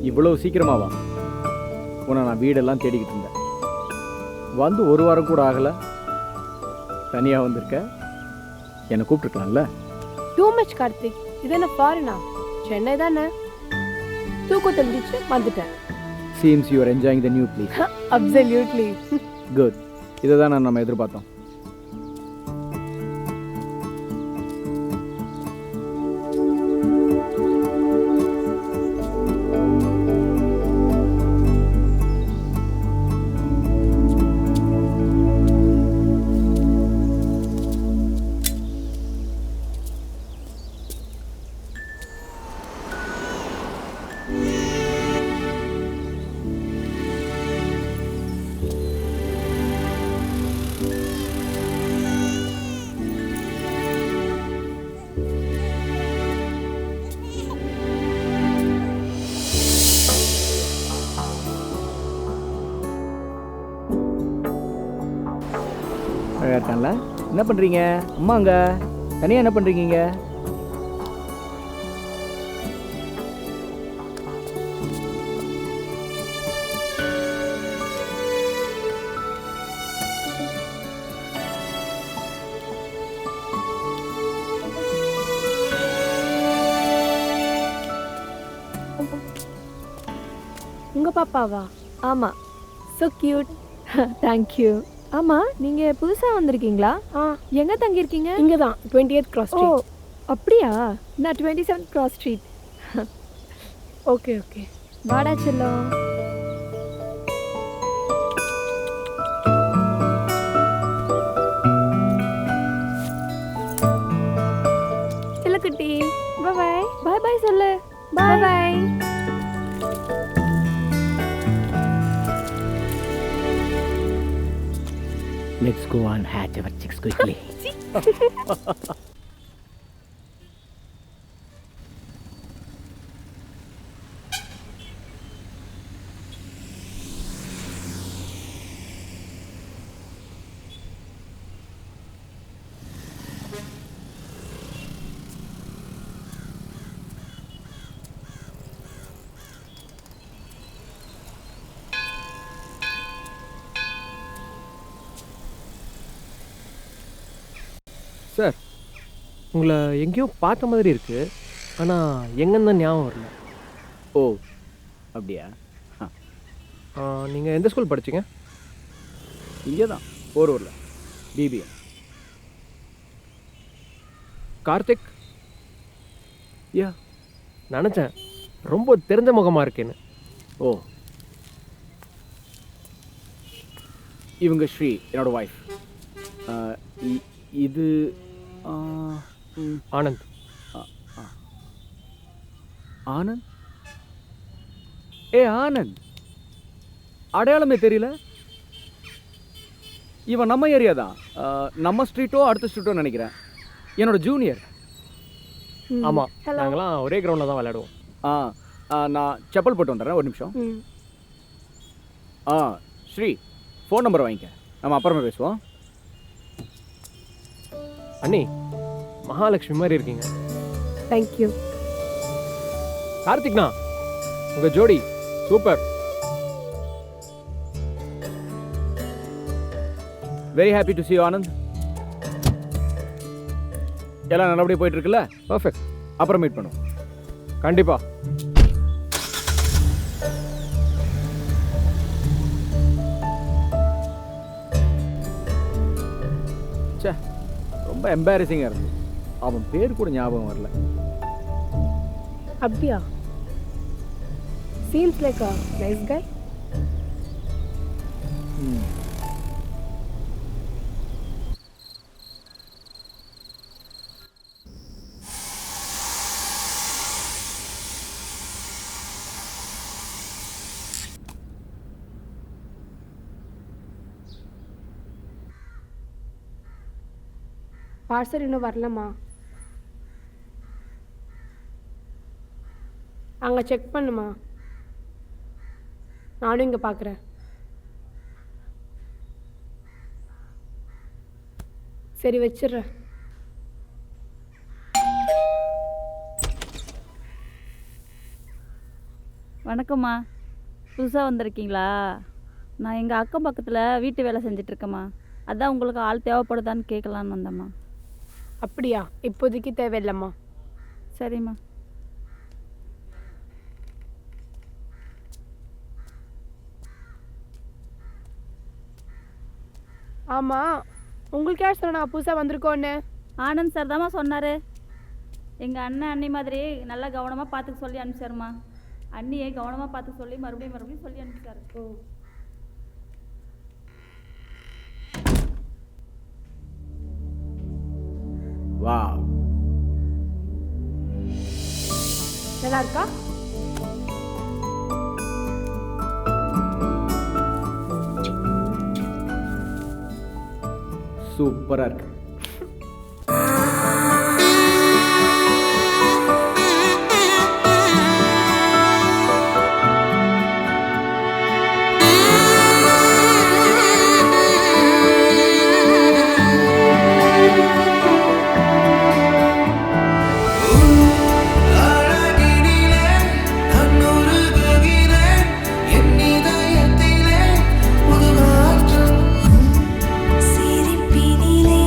இவ்வளோ சீக்கிரமாவா? உன்னை நான் வீடெல்லாம் தேடிக்கிட்டு இருந்தேன். வந்து ஒரு வாரம் கூட ஆகலை, தனியாக வந்திருக்க. என்னை கூப்பிட்டுருக்கலாம்ல? Too much Karthik. இது என்ன ஃபாரினா? சென்னை தானே. தூக்கம் தெரிஞ்சிச்சு வந்துட்டேன். Seems you are enjoying the new place. Absolutely. Good. இதை தான் நம்ம எதிர்பார்த்தோம். இருக்கான்ல, என்ன பண்ணுறீங்க? அம்மாங்க தனியாக என்ன பண்ணுறீங்க? உங்க பாப்பாவா? ஆமா, so cute. Thank you. ஆமா, நீங்க புதுசா வந்திருக்கீங்களா? எங்க தங்கி இருக்கீங்க? இங்க தான் 28th cross street. ஓ அப்படியா? நான் 27th cross street. Okay okay. வாடா செல்லம். செல்லக்குட்டி பை பை. பை பை சொல்லு. Bye bye. Let's go and hatch our chicks quickly. Sir, உங்களை எங்கேயோ பார்த்த மாதிரி இருக்குது, ஆனால் எங்கன்னு தான் ஞாபகம் வரல. ஓ அப்படியா? நீங்கள் எந்த ஸ்கூல் படிச்சிங்க? இங்கே தான் போரூரில், பிபிஏ. கார்த்திக்? யா, நினச்சேன் ரொம்ப தெரிஞ்ச முகமாக இருக்கேன்னு. ஓ, இவங்க ஸ்ரீ, என்னோட ஒய்ஃப். இது ஆனந்த். ஆனந்த்? ஏ ஆனந்த், அடையாளமே தெரியல. இவன் நம்ம ஏரியா தான். நம்ம ஸ்ட்ரீட்டோ அடுத்த ஸ்ட்ரீட்டோ நினைக்கிறேன். என்னோட ஜூனியர். ஆமாம், நாங்களாம் ஒரே கிரவுண்டில் தான் விளையாடுவோம். நான் செப்பல் போட்டு வந்துடுறேன், ஒரு நிமிஷம். ஸ்ரீ, ஃபோன் நம்பர் வாங்கிக்க, நம்ம அப்புறமா பேசுவோம். அண்ணி, மகாலட்சுமி மாதிரி இருக்கீங்க. தேங்க்யூ. கார்த்திக்னா, உங்கள் ஜோடி super. Very happy to see you Anand. எல்லாம் நல்லபடியாக போயிட்டு இருக்குல்ல? பர்ஃபெக்ட். அப்புறம் மீட் பண்ணுவோம். கண்டிப்பாக. சே, ரொம்ப எம்பாரசிங்காக இருந்தது. அவன் பேர் கூட ஞாபகம் வரல. அப்படியா? Seems like a nice guy. Parcel இன்னும் வரலம்மா. அங்கே செக் பண்ணுமா. நானும் இங்கே பார்க்குறேன். சரி, வச்சிடுறேன். வணக்கம்மா, புதுசாக வந்திருக்கீங்களா? நான் எங்கள் அக்கம் பக்கத்தில் வீட்டு வேலை செஞ்சிட்ருக்கேம்மா. அதான் உங்களுக்கு ஆள் தேவைப்படுதான்னு கேட்கலான்னு வந்தேம்மா. அப்படியா? இப்போதைக்கு தேவையில்லைம்மா. சரிம்மா. ஆமாம், உங்களுக்கு யார் சொன்னா நான் புதுசாக வந்திருக்கோன்னு? ஆனந்த் சார் தாம்மா சொன்னார். எங்கள் அண்ணன் அண்ணி மாதிரி நல்லா கவனமாக பார்த்துக்க சொல்லி அனுப்பிச்சாருமா. அண்ணியை கவனமாக பார்த்துக்க சொல்லி மறுபடியும் சொல்லி அனுப்பிச்சாரு. ஓ, வாவ், நல்லா இருக்கா? சூப்பராக இருக்கு. சிரிப்பினிலே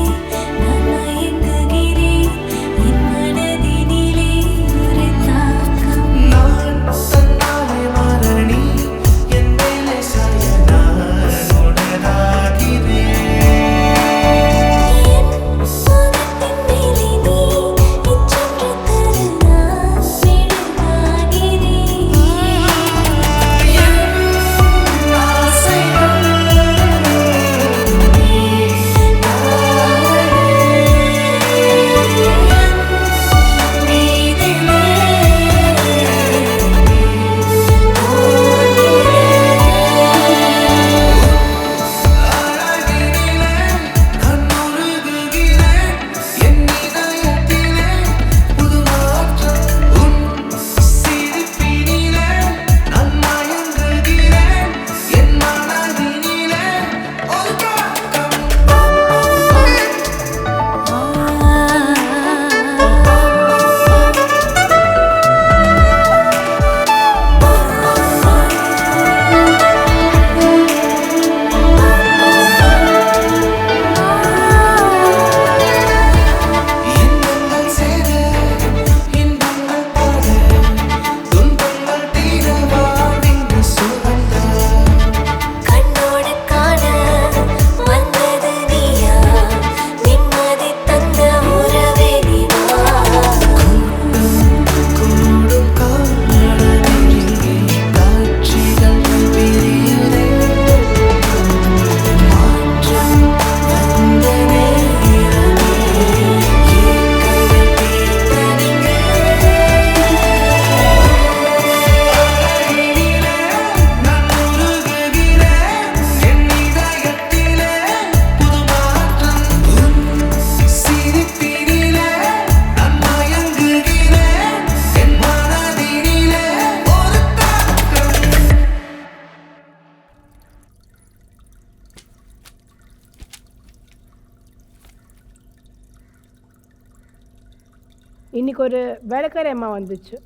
இன்னைக்கு ஒரு வேலைக்காரி அம்மா வந்துச்சு.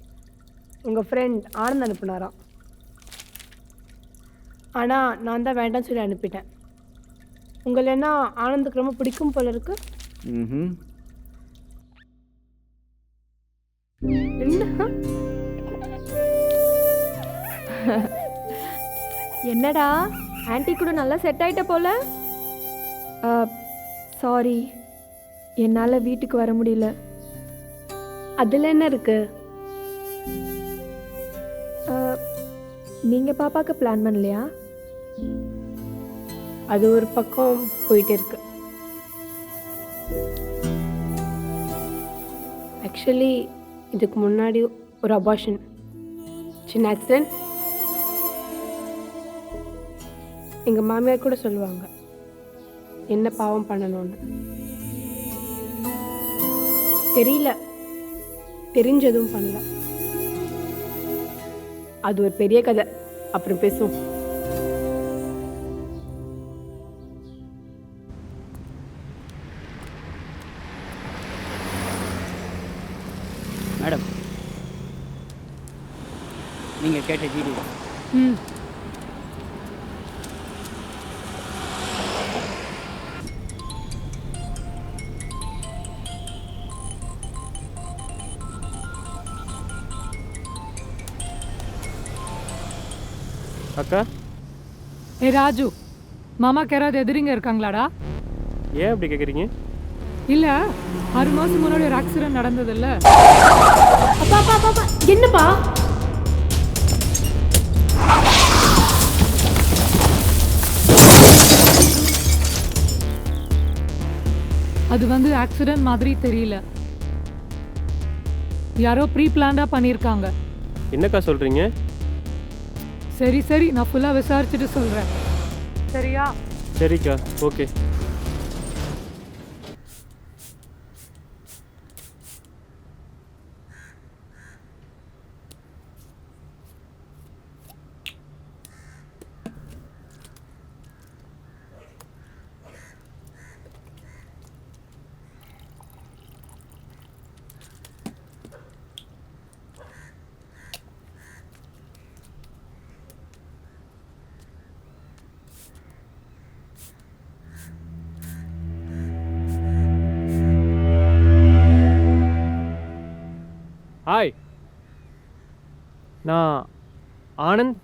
உங்கள் ஃப்ரெண்ட் ஆனந்த் அனுப்புனாராம். ஆனால் நான் தான் வேண்டாம்னு சொல்லி அனுப்பிட்டேன். உங்களை என்ன ஆனந்துக்கு ரொம்ப பிடிக்கும் போல இருக்கு. ம். என்ன? என்னடா ஆன்ட்டி கூட நல்லா செட் ஆயிட்ட போல. சாரி, என்னால் வீட்டுக்கு வர முடியல. அதில் என்ன இருக்கு? நீங்கள் பாப்பாக்கு பிளான் பண்ணலையா? அது ஒரு பக்கம் போயிட்டு இருக்கு. ஆக்சுவலி இதுக்கு முன்னாடி ஒரு அபார்ஷன், சின்ன ஆக்சிடென்ட். எங்கள் மாமியார் கூட சொல்லுவாங்க என்ன பாவம் பண்ணணும்னு. தெரியல, தெரிஞ்சதும் பண்ணல. அது ஒரு பெரிய கதை, அப்புறம் பேசுவோம். மேடம், நீங்கள் கேட்ட வீடியோ. அக்கா, ஏ ராஜு, மாமாக்கு யாராவது எதிரிங்க இருக்காங்களாடா? ஏன் அப்படி கேட்குறீங்க? இல்ல 6 மாசம் முன்னாடி ஒரு ஆக்சிடென்ட் நடந்ததுல்ல? அப்பா அப்பா அப்பா அப்பா, என்னப்பா? அது வந்து ஆக்சிடென்ட் மாதிரி தெரியல, யாரோ ப்ரீ பிளான்டா பண்ணியிருக்காங்க. என்னக்கா சொல்கிறீங்க? சரி சரி, நான் ஃபுல்லாக விசாரிச்சுட்டு சொல்கிறேன். சரியா? சரிக்கா, ஓகே. ஹாய், நான் ஆனந்த்.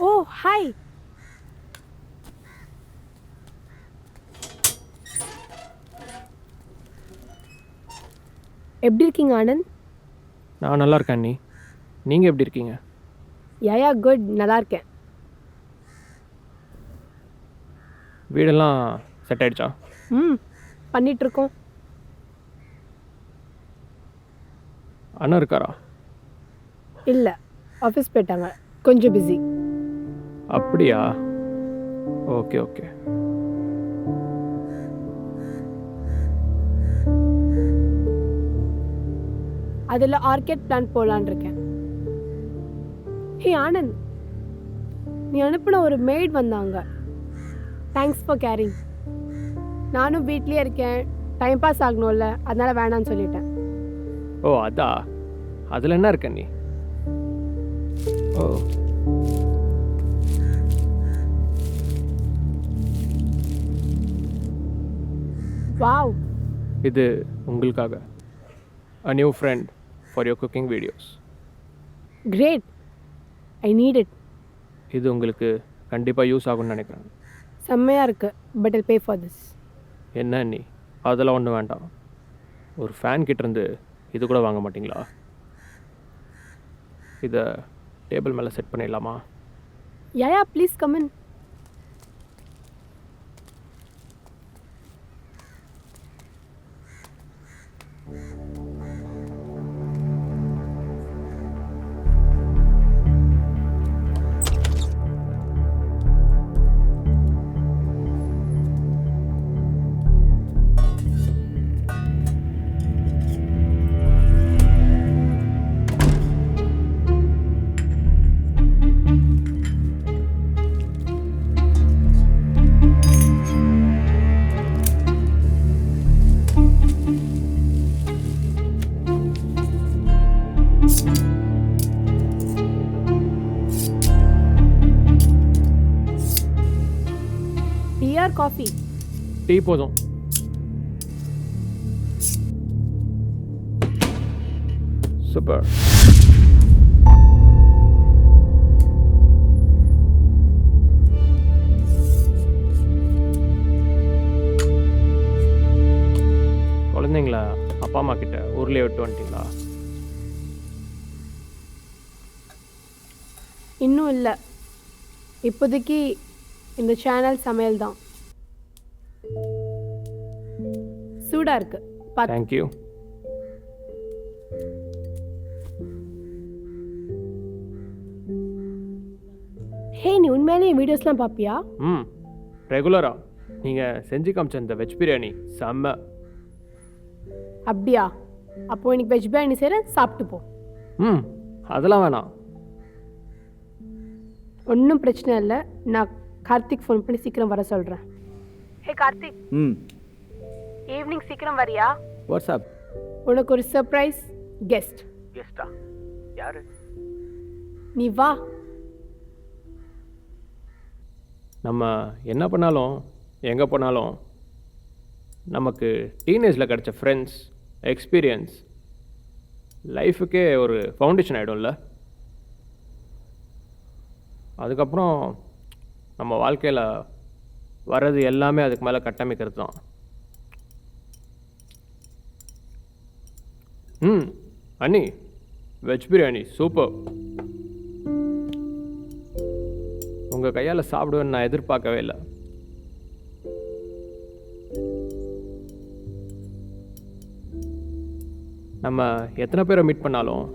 ஓ ஹாய். எப்படி இருக்கீங்க ஆனந்த்? நான் நல்லா இருக்கேன். நீங்கள் எப்படி இருக்கீங்க? யா குட், நல்லா இருக்கேன். வீடெல்லாம் செட் ஆயிடுச்சா? பண்ணிகிட்ருக்கோம். அண்ணா இருக்காரா? இல்லை, ஆஃபீஸ் போயிட்டாங்க, கொஞ்சம் பிஸி. அப்படியா? Okay okay. அதில் ஆர்கிட் பிளான் போகலான் இருக்கேன். ஹே ஆனந்த், நீ அனுப்பின ஒரு மெய்ட் வந்தாங்க. Thanks for caring. நானும் வீட்லேயே இருக்கேன், டைம் பாஸ் ஆகணும்ல, அதனால் வேணான்னு சொல்லிட்டேன். ஓ அதா, அதில் என்ன இருக்க நீ? ஓ வாவ், இது உங்களுக்காக. A new friend for your cooking videos. Great, I need it. இது உங்களுக்கு கண்டிப்பாக யூஸ் ஆகும்னு நினைக்கிறேன். செம்மையாக இருக்குது, but I'll pay for this. என்ன நீ, அதெல்லாம் ஒன்றும் வேண்டாம். ஒரு ஃபேன் கிட்டேருந்து இது கூட வாங்க மாட்டிங்களா? இதை டேபிள் மேலே செட் பண்ணிடலாமா? Yeah please come in. Tea or coffee? Tea போதும். சூப்பர். குழந்தைங்களா அப்பா அம்மா கிட்ட ஊர்லேயே விட்டு வந்துட்டீங்களா? இன்னும் இல்லை, இப்போதைக்கு இந்த சேனல் சமையல் தான். சூடா இருக்கு பார்த்து. தேங்க்யூ. ஹே, நீ உண்மையிலேயே வீடியோஸ்லாம் பார்ப்பியா? ம், ரெகுலரா. நீங்கள் செஞ்சு காமிச்ச இந்த வெஜ் பிரியாணி செம்ம. அப்படியா? அப்போ இன்னைக்கு வெஜ் பிரியாணி செய்கிறேன், சாப்பிட்டு போ. ம், அதெல்லாம் வேணாம். ஒன்றும் பிரச்சனை இல்லை, நான் கார்த்திக் ஃபோன் பண்ணி சீக்கிரம் வர சொல்கிறேன். ஹே கார்த்திக், ம், ஈவினிங் சீக்கிரம் வரியா? வாட்ஸ்அப். உனக்கு ஒரு சர்ப்ரைஸ் கெஸ்ட். கெஸ்டா? யாரு? நீ வா. நம்ம என்ன பண்ணாலும் எங்கே போனாலும் நமக்கு டீனேஜில் கிடச்ச ஃப்ரெண்ட்ஸ், எக்ஸ்பீரியன்ஸ் லைஃபுக்கே ஒரு ஃபவுண்டேஷன் ஆகிடும்ல. அதுக்கப்புறம் நம்ம வாழ்க்கையில் வர்றது எல்லாமே அதுக்கு மேலே கட்டமைக்கிறது தான். ம், அண்ணி வெஜ் பிரியாணி சூப்பர். உங்கள் கையால் சாப்பிடுவேன்னு நான் எதிர்பார்க்கவே இல்லை. நம்ம எத்தனை பேரை மீட் பண்ணாலும்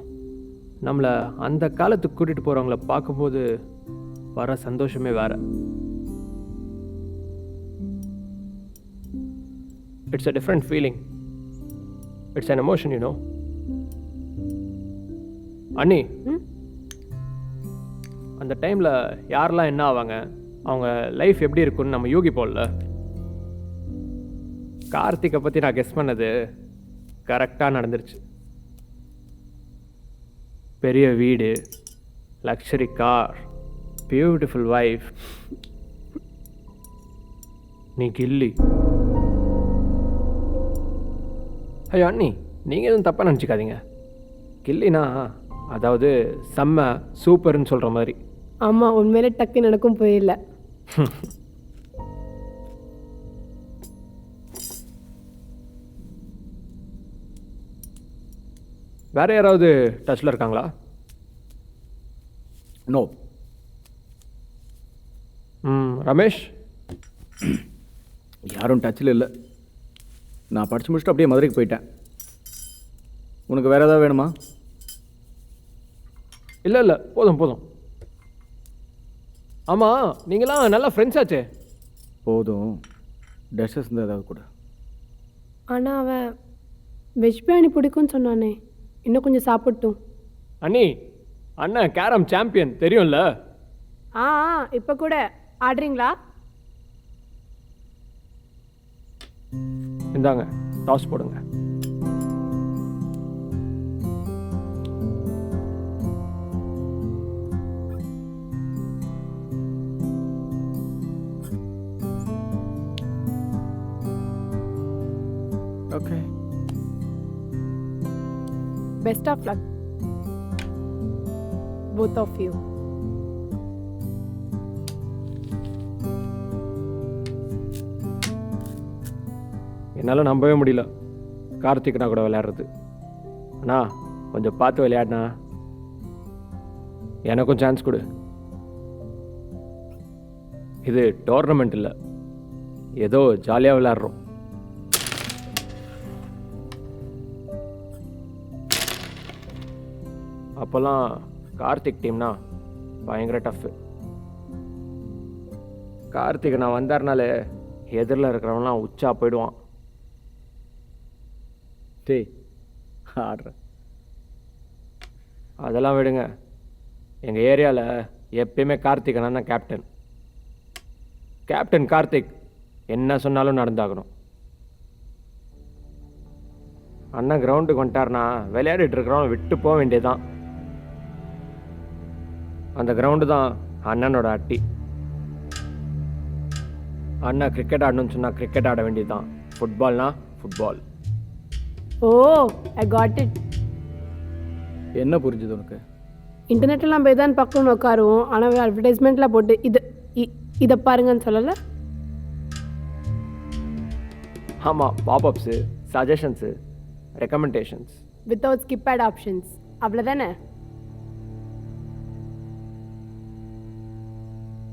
நம்மளை அந்த காலத்துக்கு கூட்டிகிட்டு போகிறவங்கள பார்க்கும்போது வர சந்தோஷமே வேறு. It's a different feeling. It's an emotion, you know. அண்ணி, அந்த டைமில் யாரெல்லாம் என்ன ஆவாங்க, அவங்க லைஃப் எப்படி இருக்குன்னு நம்ம யூகிப்போம்ல. கார்த்திகை பற்றி நான் கெஸ் பண்ணது கரெக்டாக நடந்துருச்சு. பெரிய வீடு, லக்ஸரி கார், பியூட்டிஃபுல் வைஃப். நீ கில்லி. ஐயோ அண்ணி, நீங்கள் எதுவும் தப்பாக நினச்சிக்காதீங்க. கில்லினா அதாவது செம்ம சூப்பர்னு சொல்கிற மாதிரி. ஆமாம், உண்மையிலே டக்குன்னு எனக்கும் புரியல. வேற யாராவது டச்சில் இருக்காங்களா? நோ. ரமேஷ்? யாரும் டச்சில் இல்லை. நான் படித்து முடிச்சுட்டு அப்படியே மதுரைக்கு போயிட்டேன். உனக்கு வேறு ஏதாவது வேணுமா? இல்லை இல்லை, போதும் போதும். ஆமாம், நீங்களாம் நல்லா ஃப்ரெண்ட்ஸ் ஆச்சே. போதும், டெஷஸ் இருந்தால் ஏதாவது கூட. ஆனால் அவன் வெஜ் பிரியாணி பிடிக்கும்னு சொன்னானே, இன்னும் கொஞ்சம் சாப்பிட்டும். அண்ணி, அண்ணன் கேரம் சாம்பியன் தெரியும்ல. ஆ, இப்போ கூட ஆடுறீங்களா? இந்தாங்க, டாஸ் போடுங்க. Okay. Best of luck, both of you. என்னால் நம்பவே முடியல கார்த்திக்னா கூட விளையாடுறது. அண்ணா, கொஞ்சம் பார்த்து விளையாடினா. எனக்கும் சான்ஸ் கொடு. இது டோர்னமெண்ட் இல்லை, ஏதோ ஜாலியாக விளையாடுறோம். அப்போல்லாம் கார்த்திக் டீம்னா பயங்கர டஃப்பு. கார்த்திக் நான் வந்தாருனாலே எதிரில் இருக்கிறவன்லாம் உச்சா போயிடுவான். டேய், ஆடுறேன். அதெல்லாம் விடுங்க. எங்கள் ஏரியாவில் எப்பயுமே கார்த்திக் அண்ணன் தான் கேப்டன். கேப்டன் கார்த்திக் என்ன சொன்னாலும் நடந்தாகணும். அண்ணன் கிரவுண்டுக்கு வந்துட்டார்னா விளையாடிட்டு இருக்கிறவன் விட்டு போக வேண்டியதுதான். அந்த கிரவுண்டு தான் அண்ணனோட அட்டி. அண்ணா கிரிக்கெட் ஆடணும்னு சொன்னால் கிரிக்கெட் ஆட வேண்டியது தான், ஃபுட்பால்னா football. Oh I got it. என்ன புரிஞ்சுது உனக்கு? இன்டர்நெட்லாம் போய் தான் பக்கம்னு உட்காருவோம், ஆனால் அட்வர்டைஸ்மெண்ட்லாம் போட்டு இதை பாருங்கன்னு சொல்லலை. ஆமாம், popups, suggestions, recommendations. Without skip ad options, அவ்வளோதானே?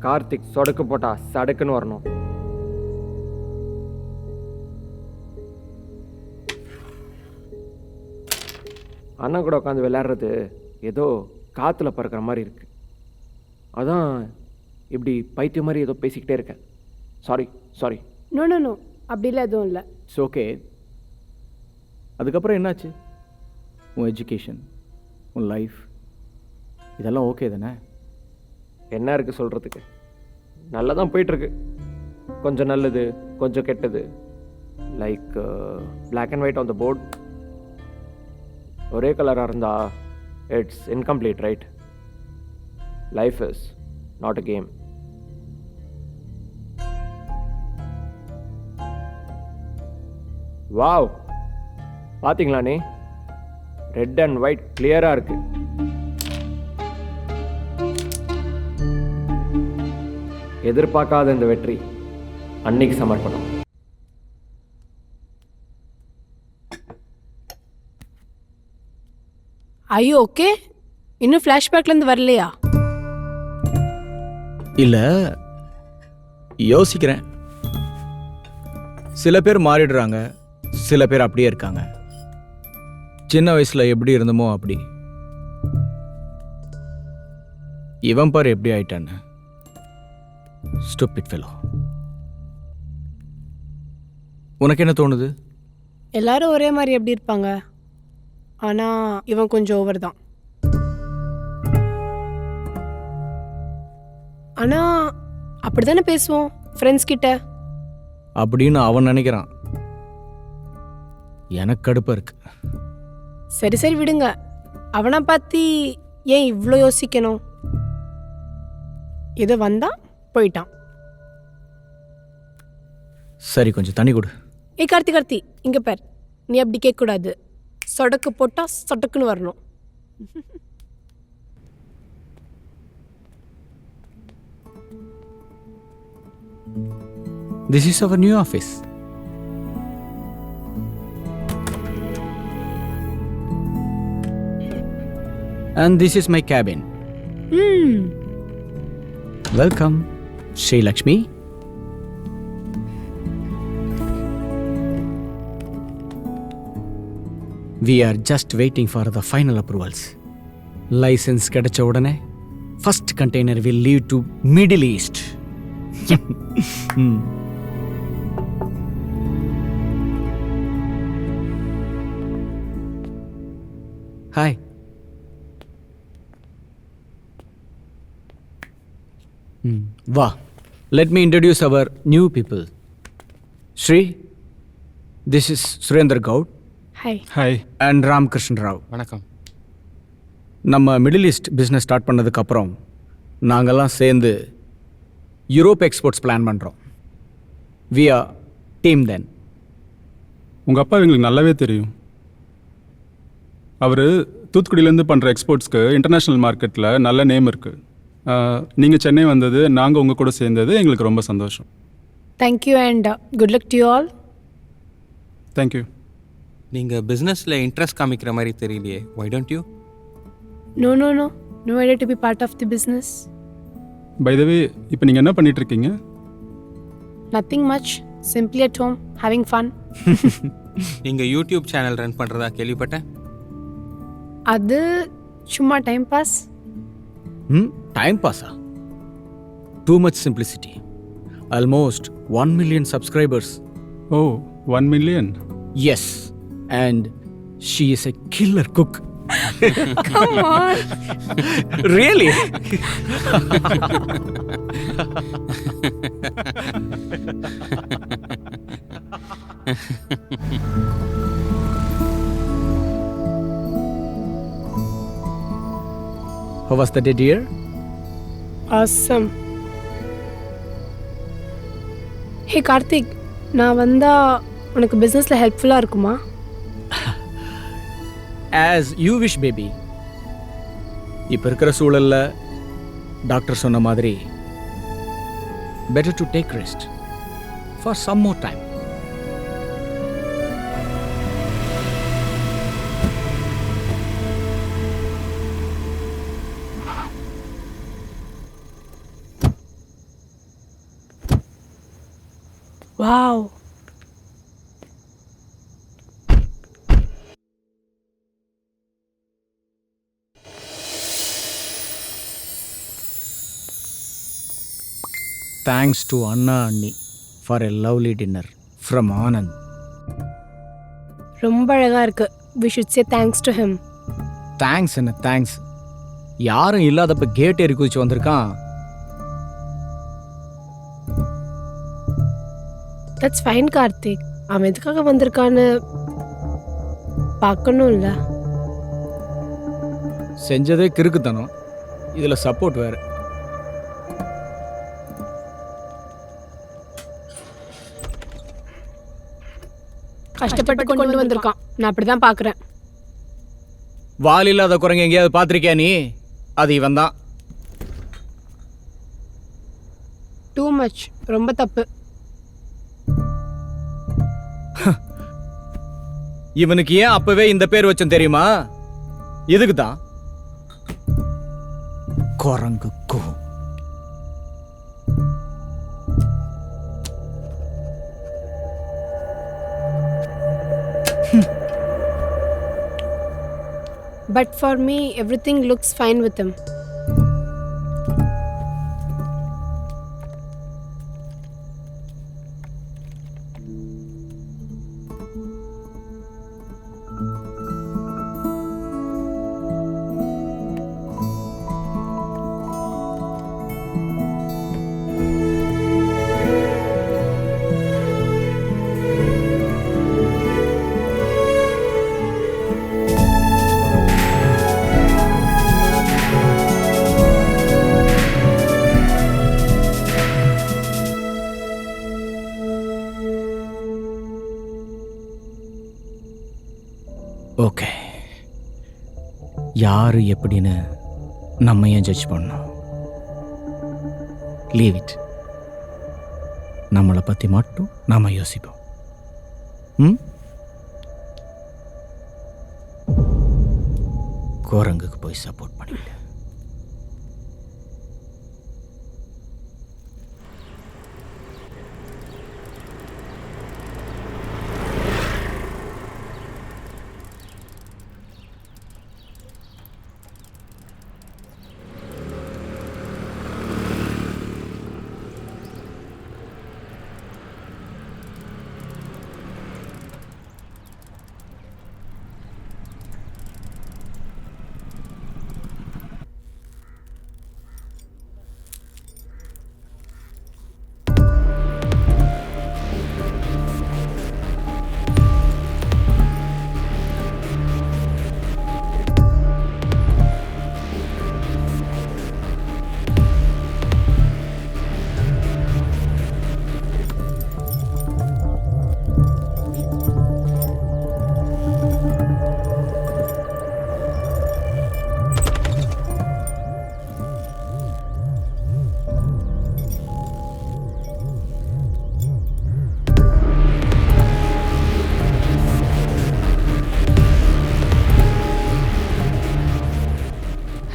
கார்த்திக் சொடக்கு போட்டா சடக்குன்னு வரணும். அண்ணன் கூட உட்காந்து விளையாடுறது ஏதோ காற்றுல பறக்கிற மாதிரி இருக்கு. அதான் இப்படி பைத்தியம் மாதிரி ஏதோ பேசிக்கிட்டே இருக்கேன். Sorry sorry. No no no, அப்படிலாம் எதுவும் இல்லை. It's okay. அதுக்கப்புறம் என்னாச்சு? உன் எஜுகேஷன், உன் லைஃப், இதெல்லாம் ஓகே தானே? என்ன இருக்குது சொல்கிறதுக்கு? நல்லா தான் போயிட்டுருக்கு. கொஞ்சம் நல்லது, கொஞ்சம் கெட்டது. Like black and white on the board. ஒரே கலராக இருந்தால் it's incomplete, right? Life is not a game. Wow, பார்த்தீங்களா நீ? ரெட் அண்ட் ஒயிட் கிளியராக இருக்கு. எதிர்பார்க்காத இந்த வெற்றி அன்னைக்கு சமர்ப்பணம். ஐயோ ஓகே, இன்னும் ஃப்ளாஷ்பேக்லேருந்து வரலையா? இல்லை, யோசிக்கிறேன். சில பேர் மாறிடுறாங்க, சில பேர் அப்படியே இருக்காங்க. சின்ன வயசில் எப்படி இருந்தமோ அப்படி. இவன் பாரு எப்படி ஆயிட்டான்னு. Stupid fellow. உனக்கு என்ன தோணுது? எல்லாரும் ஒரே மாதிரி எப்படி இருப்பாங்க, ஆனால் இவன் கொஞ்சம் ஓவர் தான். ஆனால் அப்படி தானே பேசுவோம் ஃப்ரெண்ட்ஸ் கிட்ட. அப்படின்னு அவன் நினைக்கிறான். எனக்கு கடுப்பா இருக்கு. சரி சரி விடுங்க, அவனை பற்றி ஏன் இவ்வளோ யோசிக்கணும்? இது வந்தான் போயிட்டான். சரி, கொஞ்சம் தண்ணி கொடு. ஏய் கார்த்தி கார்த்தி, இங்கே பார், நீ அப்படி கேட்கக்கூடாது. சொடக்கு போட்டால் சொடக்குன்னு வரணும். This is our new office. And this is my cabin. Welcome, Sri Lakshmi. We are just waiting for the final approvals. License கிடைச்ச உடனே first container will leave to Middle East. Hi. Wow. Let me introduce our new people. Shri, this is Surendra Gaud. Hi. Hi. And Ramkrishna Rao. வணக்கம். நம்ம middle east business start பண்ணதுக்கப்புறம் நாங்கள்லாம் சேர்ந்து Europe exports plan பண்ணுறோம். We are team then. உங்கள் அப்பா எங்களுக்கு நல்லாவே தெரியும். அவர் தூத்துக்குடியிலேருந்து பண்ணுற எக்ஸ்போர்ட்ஸ்க்கு இன்டர்நேஷ்னல் மார்க்கெட்டில் நல்ல நேம் இருக்குது. நீங்கள் சென்னை வந்தது, நாங்கள் உங்கள் கூட சேர்ந்தது எங்களுக்கு ரொம்ப சந்தோஷம். Thank you and good luck to you all. Thank you. நீங்கள் பிஸ்னஸில் இன்ட்ரெஸ்ட் காமிக்கிற மாதிரி தெரியலையே. Why don't you? No no no no idea to be part of the business. By the way, இப்போ நீங்கள் என்ன பண்ணிட்டு இருக்கீங்க? Nothing much, simply at home having fun. நீங்கள் யூடியூப் சேனல் ரன் பண்ணுறதா கேள்விப்பட்டேன். அது சும்மா டைம் பாஸ். டைம் பாஸா? Too much simplicity. Almost 1 million subscribers. Oh, 1 million? Yes, and she is a killer cook. Come on. Really? How was the day, dear? Awesome. Hey Karthik, நான் வந்தால் உனக்கு பிஸ்னஸில் ஹெல்ப்ஃபுல்லாக இருக்குமா? As you wish baby. இப்போ இருக்கிற சூழல்ல டாக்டர் சொன்ன மாதிரி better to take rest for some more time. Wow, thanks to அண்ணா அண்ணி for a lovely dinner from Anand. ரொம்ப அழகாக இருக்குது. We should say thanks to him. Thanks என்ன தேங்க்ஸ்? யாரும் இல்லாதப்ப கேட் ஏறி குதிச்சு வந்திருக்கான். That's fine Karthik. அவன் எதுக்காக வந்திருக்கான்னு பார்க்கணும்ல. செஞ்சதே கிறுக்குத்தனம், இதில் சப்போர்ட் வேறு. கஷ்டப்பட்டு கொண்டு வந்திருக்கான். நான் அப்படி தான் பார்க்குறேன். வால் இல்லாத குரங்கு எங்கேயாவது பார்த்துருக்கியா நீ? அது இவன் தான். டூ மச், ரொம்ப தப்பு. இவனுக்கு ஏன் அப்பவே இந்த பேர் வச்சோம் தெரியுமா? இதுக்கு தான். குரங்கு கூ. But for me, everything looks fine with him. Okay, யாரு எப்படின்னு நம்ம ஏன் ஜட்ஜ் பண்ணோம்? Leave it. நம்மளை பற்றி மட்டும் நாம யோசிப்போம். குரங்குக்கு போய் சப்போர்ட் பண்ணிவிடு.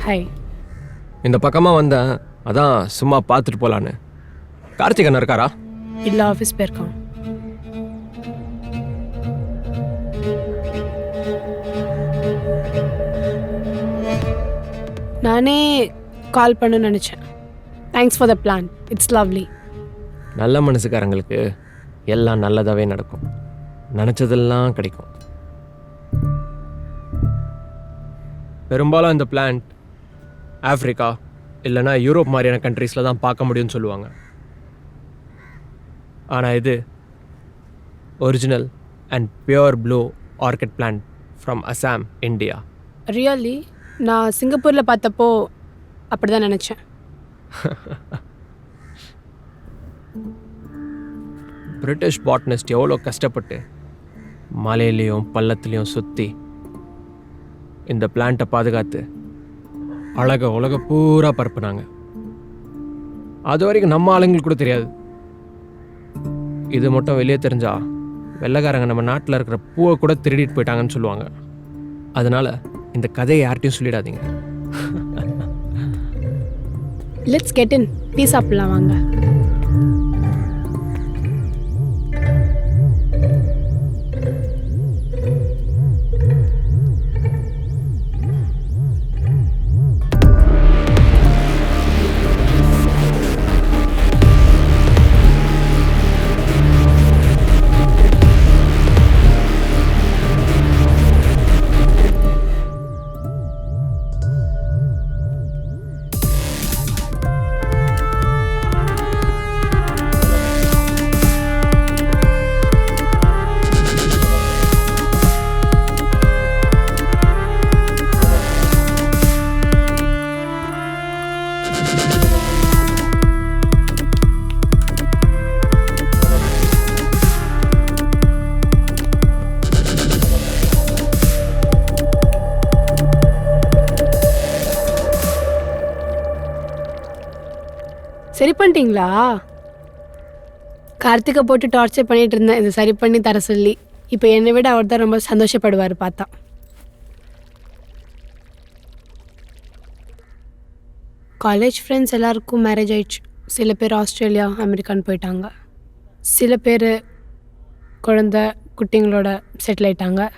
ஹாய். இந்த பக்கமாக வந்தேன், அதான் சும்மா பார்த்துட்டு போகலான்னு. கார்த்திக் அண்ணா இருக்காரா? இல்லை, ஆஃபீஸ் போயிருக்கான். நானே கால் பண்ண நினச்சேன். Thanks for the plan. It's lovely. நல்ல மனசுக்காரங்களுக்கு எல்லாம் நல்லதாகவே நடக்கும், நினச்சதெல்லாம் கிடைக்கும். பெரும்பாலும் இந்த பிளான்ட் ஆஃப்ரிக்கா இல்லைனா யூரோப் மாதிரியான கண்ட்ரீஸில் தான் பார்க்க முடியும்னு சொல்லுவாங்க. ஆனால் இது original and pure blue orchid plant from Assam, India. Really? நான் சிங்கப்பூரில் பார்த்தப்போ அப்படி தான் நினச்சேன். பிரிட்டிஷ் பாட்னிஸ்ட் எவ்வளோ கஷ்டப்பட்டு மலையிலையும் பள்ளத்துலேயும் சுற்றி இந்த பிளான்ட்டை பாதுகாத்து உலக பூரா பரப்புனாங்க. அது வரைக்கும் நம்ம ஆளுங்களுக்கு கூட தெரியாது. இது மட்டும் வெளியே தெரிஞ்சா வெள்ளைக்காரங்க நம்ம நாட்டில் இருக்கிற பூவை கூட திருடிட்டு போயிட்டாங்கன்னு சொல்லுவாங்க. அதனால் இந்த கதையை யார்கிட்டையும் சொல்லிடாதீங்க. லெட்ஸ் கெட் இன், டீ சாப்பிடலாம் வாங்க. சரி பண்ணிட்டீங்களா? கார்த்திகை போட்டு டார்ச்சர் பண்ணிட்டு இருந்தேன் இதை சரி பண்ணி தர சொல்லி. இப்போ என்னை விட அவர் தான் ரொம்ப சந்தோஷப்படுவார் பார்த்தா. காலேஜ் ஃப்ரெண்ட்ஸ் எல்லாருக்கும் மேரேஜ் ஆயிடுச்சு. சில பேர் ஆஸ்திரேலியா அமெரிக்கான்னு போயிட்டாங்க. சில பேர் குழந்த குட்டிங்களோட செட்டில் ஆயிட்டாங்க.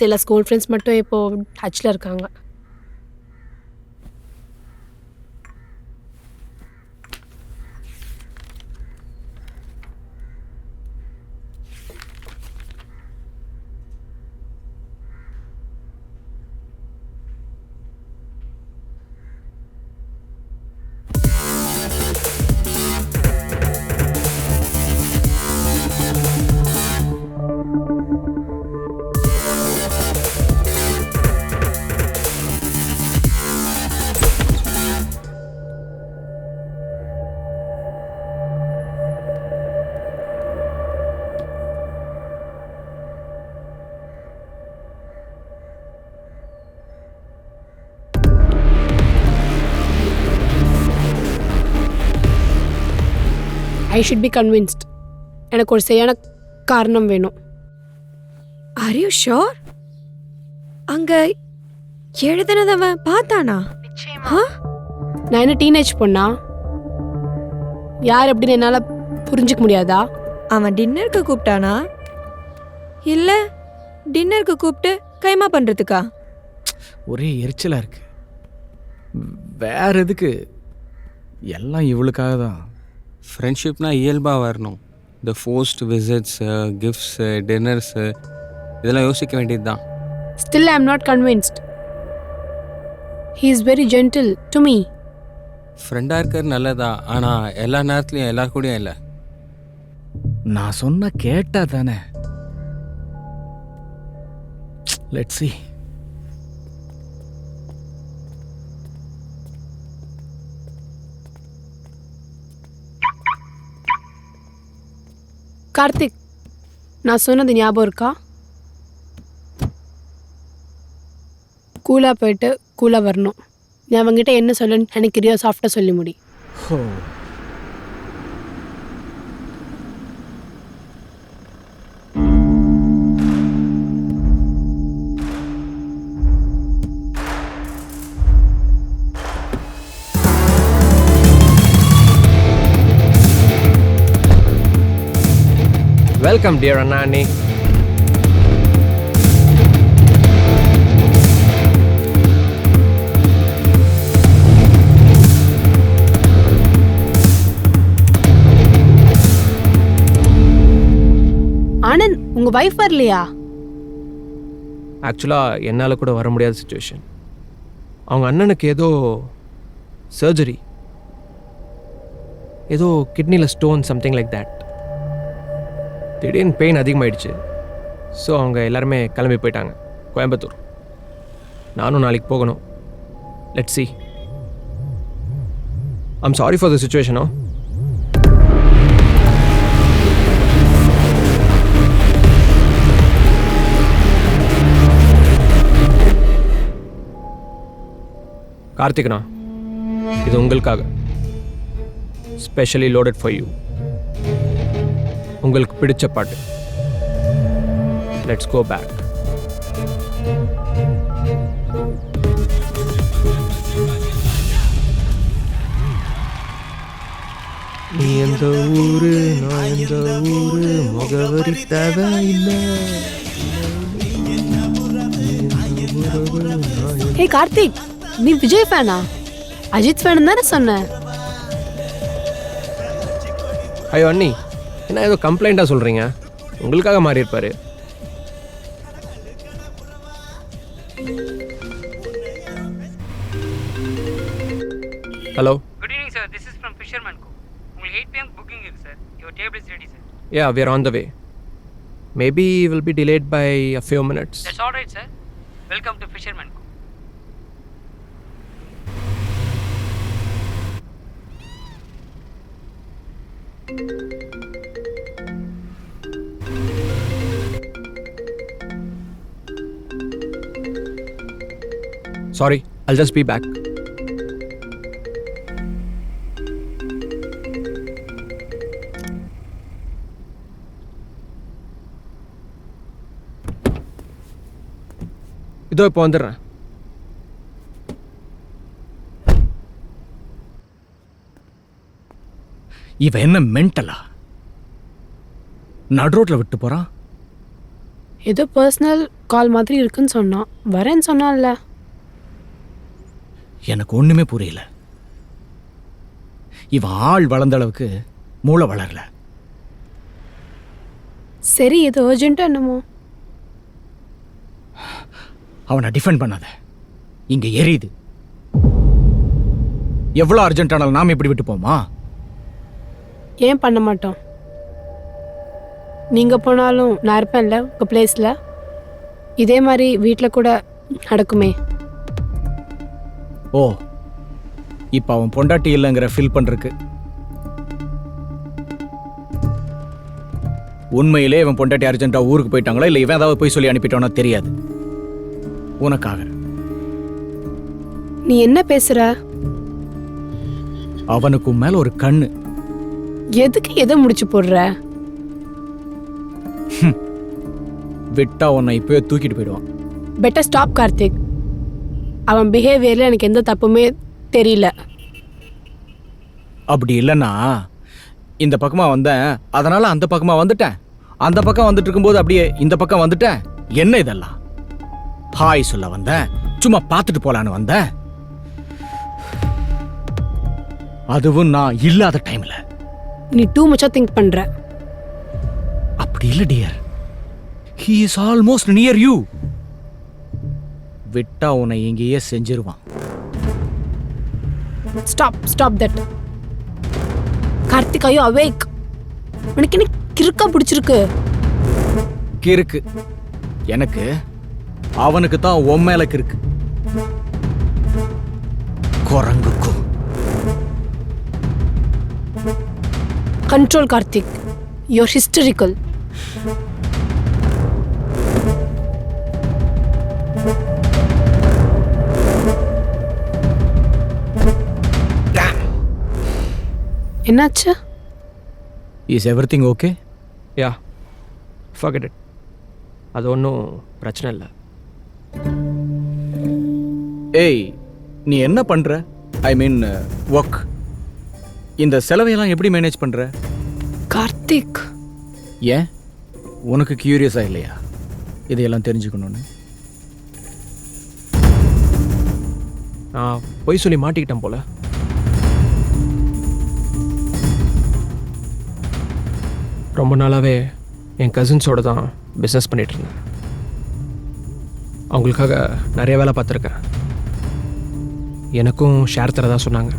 சில ஸ்கூல் ஃப்ரெண்ட்ஸ் மட்டும் இப்போது டச்சில் இருக்காங்க. I should be convinced. எனக்கு ஒரு சரியான காரணம் வேணும். Are you sure? அங்க எழுதுனதவன் பார்த்தானா? நான் என்ன டீனேஜ் பொண்ணா? யார் அப்படின்னு என்னால் புரிஞ்சிக்க முடியாதா? அவன் டின்னருக்கு கூப்பிட்டானா இல்ல டின்னருக்கு கூப்பிட்டு கைமா பண்றதுக்கா? ஒரே எரிச்சலாக இருக்கு. வேற எதுக்கு? எல்லாம் இவளுக்காக தான். ஃப்ரெண்ட்ஷிப்னா இயல்பாக வரணும். இந்த ஃபோர்ஸ்ட் விசிட்ஸு, கிஃப்ட்ஸு, டின்னர்ஸு இதெல்லாம் யோசிக்க வேண்டியது தான். Still I am not convinced. He is very gentle to me. ஃப்ரெண்டாக இருக்கிறது நல்லதா, ஆனால் எல்லா நேரத்துலையும் எல்லார் கூடயும் இல்லை. நான் சொன்ன கேட்டா தானே. Let's see. கார்த்திக், நான் சொன்னது ஞாபகம் இருக்கா? கூலாக போயிட்டு கூலாக வரணும். நீ அவங்ககிட்ட என்ன சொல்லணும்னு நினைக்கிறியோ சாஃப்டாக சொல்லி முடி. ஓ, வெல்கம் டியர் அண்ணா அண்ணி. ஆனந்த், உங்கள் வைஃப் வரலையா? ஆக்சுவலாக என்னால் கூட வர முடியாத சுச்சுவேஷன். அவங்க அண்ணனுக்கு ஏதோ சர்ஜரி, ஏதோ கிட்னியில் ஸ்டோன் சம்திங் லைக் தேட். திடீர்னு பெயின் அதிகமாகிடுச்சு. ஸோ அவங்க எல்லாருமே கிளம்பி போயிட்டாங்க கோயம்புத்தூர். நானும் நாளைக்கு போகணும். Let's see. I'm sorry for the situation, no? கார்த்திக்ண்ணா, இது உங்களுக்காக ஸ்பெஷலி லோடட் ஃபார் யூ. உங்களுக்கு பிடிச்ச பாட்டு. Let's go back. நீ எந்த ஊரு, நான் எந்த ஊரு, முகவரி தேவையில்லை. ஹே கார்த்திக், நீ விஜய் ஃபேனா? அஜித் ஃபேன் தானே சொன்ன? ஐயோ அண்ணி, என்ன ஏதோ கம்ப்ளைண்ட்டாக சொல்கிறீங்க? உங்களுக்காக மாறி இருப்பார். Hello. Good evening, sir. This is from Fisherman Co. உங்களுக்கு 8 p.m. booking இருக்கு sir. Your table is ready, sir. Yeah, we are on the way. Maybe will be delayed by a few minutes. That's all right, sir. Welcome to Fisherman Co. Sorry, I'll just be back. இதோ இப்போ வந்துடுறேன். இவன் என்ன மென்டலா? நடு ரோட்ல விட்டு போறான். ஏதோ பர்சனல் கால் மாதிரி இருக்குன்னு சொன்னான். வரேன்னு சொன்னான்ல. எனக்கு ஒண்ணுமே புரியல. இவன் ஆள் வளர்ந்த அளவுக்கு மூளை வளரல. சரி, ஏதோ அர்ஜென்ட்டா என்னமோ. அவனை டிஃபெண்ட் பண்ணாத. இங்க எரியுது. எவ்வளவு அர்ஜென்ட்டானாலும் நாம இப்படி விட்டு போமா? ஏன் பண்ண மாட்டோம்? நீங்கள் போனாலும் நான் இருப்பேன்ல உங்கள் பிளேஸில். இதே மாதிரி வீட்டில் கூட நடக்குமே. ஓ, இப்போ அவன் பொண்டாட்டி இல்லைங்கிற ஃபீல் பண்றதுக்கு உண்மையிலே இவன் பொண்டாட்டி அர்ஜென்ட்டா ஊருக்கு போயிட்டாங்களா இல்லை இவன் ஏதாவது போய் சொல்லி அனுப்பிட்டானோ தெரியாது. உனக்காக. நீ என்ன பேசுற? அவனுக்கு மேல ஒரு கண்ணு. எதுக்கு எதை முடிச்சு போடுற? விட்டா உன்னை இப்பவே தூக்கிட்டு போயிடுவான். Better stop Karthik. அவன் பிஹேவியரில் எனக்கு எந்த தப்புமே தெரியல. அப்படி இல்லைன்னா இந்த பக்கமா வந்தேன், அதனால அந்த பக்கமா வந்துட்டேன். அந்த பக்கம் வந்துட்டு இருக்கும்போது அப்படியே இந்த பக்கம் வந்துட்டேன். என்ன இதெல்லாம்? ஹாய் சொல்ல வந்தேன், சும்மா பார்த்துட்டு போலான்னு வந்தேன். அதுவும் நான் இல்லாத டைம்ல. நீ டூ மச்சா திங்க் பண்ற. அப்படி இல்ல dear. He is almost near you. விட்டா உன்னை எங்கேயே செஞ்சிருவான். Stop that. கார்த்திக், ஐயோ அவேக். உனக்கு என்ன கிறுக்கா பிடிச்சிருக்கு? கிறுக்கு எனக்கு, அவனுக்கு தான் உன் மேல கிறுக்கு. குரங்குக்கும். கண்ட்ரோல் கார்த்திக். You're hysterical. என்னாச்சு? Is everything okay? Yeah, forget it. அது ஒன்றும் பிரச்சனை இல்லை. ஏய், நீ என்ன பண்ற? ஐ மீன் ஒர்க். இந்த செலவையெல்லாம் எப்படி மேனேஜ் பண்ற? கார்த்திக், ஏன் உனக்கு கியூரியஸா இல்லையா இதையெல்லாம் தெரிஞ்சுக்கணும்னு? நான் பொய் சொல்லி மாட்டிக்கிட்டேன் போல. ரொம்ப நாளாகவே என் கசின்ஸோட தான் பிஸ்னஸ் பண்ணிகிட்டு இருந்தேன். அவங்களுக்காக நிறைய வேலை பார்த்துருக்கேன். எனக்கும் ஷேர் தரதா சொன்னாங்க.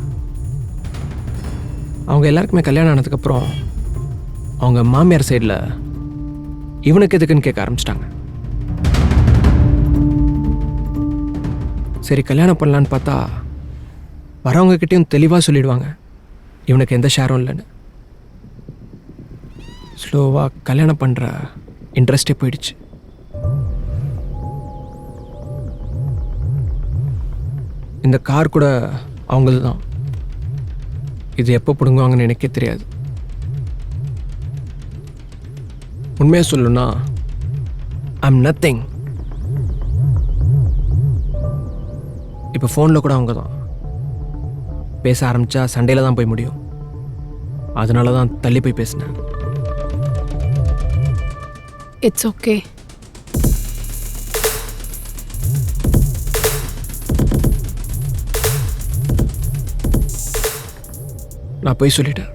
அவங்க எல்லாருக்குமே கல்யாணம் ஆனதுக்கப்புறம் அவங்க மாமியார் சைடில் இவனுக்கு எதுக்குன்னு கேட்க ஆரம்பிச்சிட்டாங்க. சரி, கல்யாணம் பண்ணலான்னு பார்த்தா வரவங்கக்கிட்டேயும் தெளிவாக சொல்லிடுவாங்க இவனுக்கு எந்த ஷேரும் இல்லைன்னு. ஸ்லோவாக கல்யாணம் பண்ணுற இன்ட்ரெஸ்டே போயிடுச்சு. இந்த கார் கூட அவங்களது தான். இது எப்போ பிடுங்குவாங்கன்னு எனக்கே தெரியாது. உண்மையாக சொல்லணும்னா ஐம் நத்திங். இப்போ ஃபோனில் கூட அவங்க தான். பேச ஆரம்பித்தா சண்டையில் தான் போய் முடியும். அதனால தான் தள்ளி போய் பேசினேன். It's okay. நான் போய் சொல்லிட்டேன்.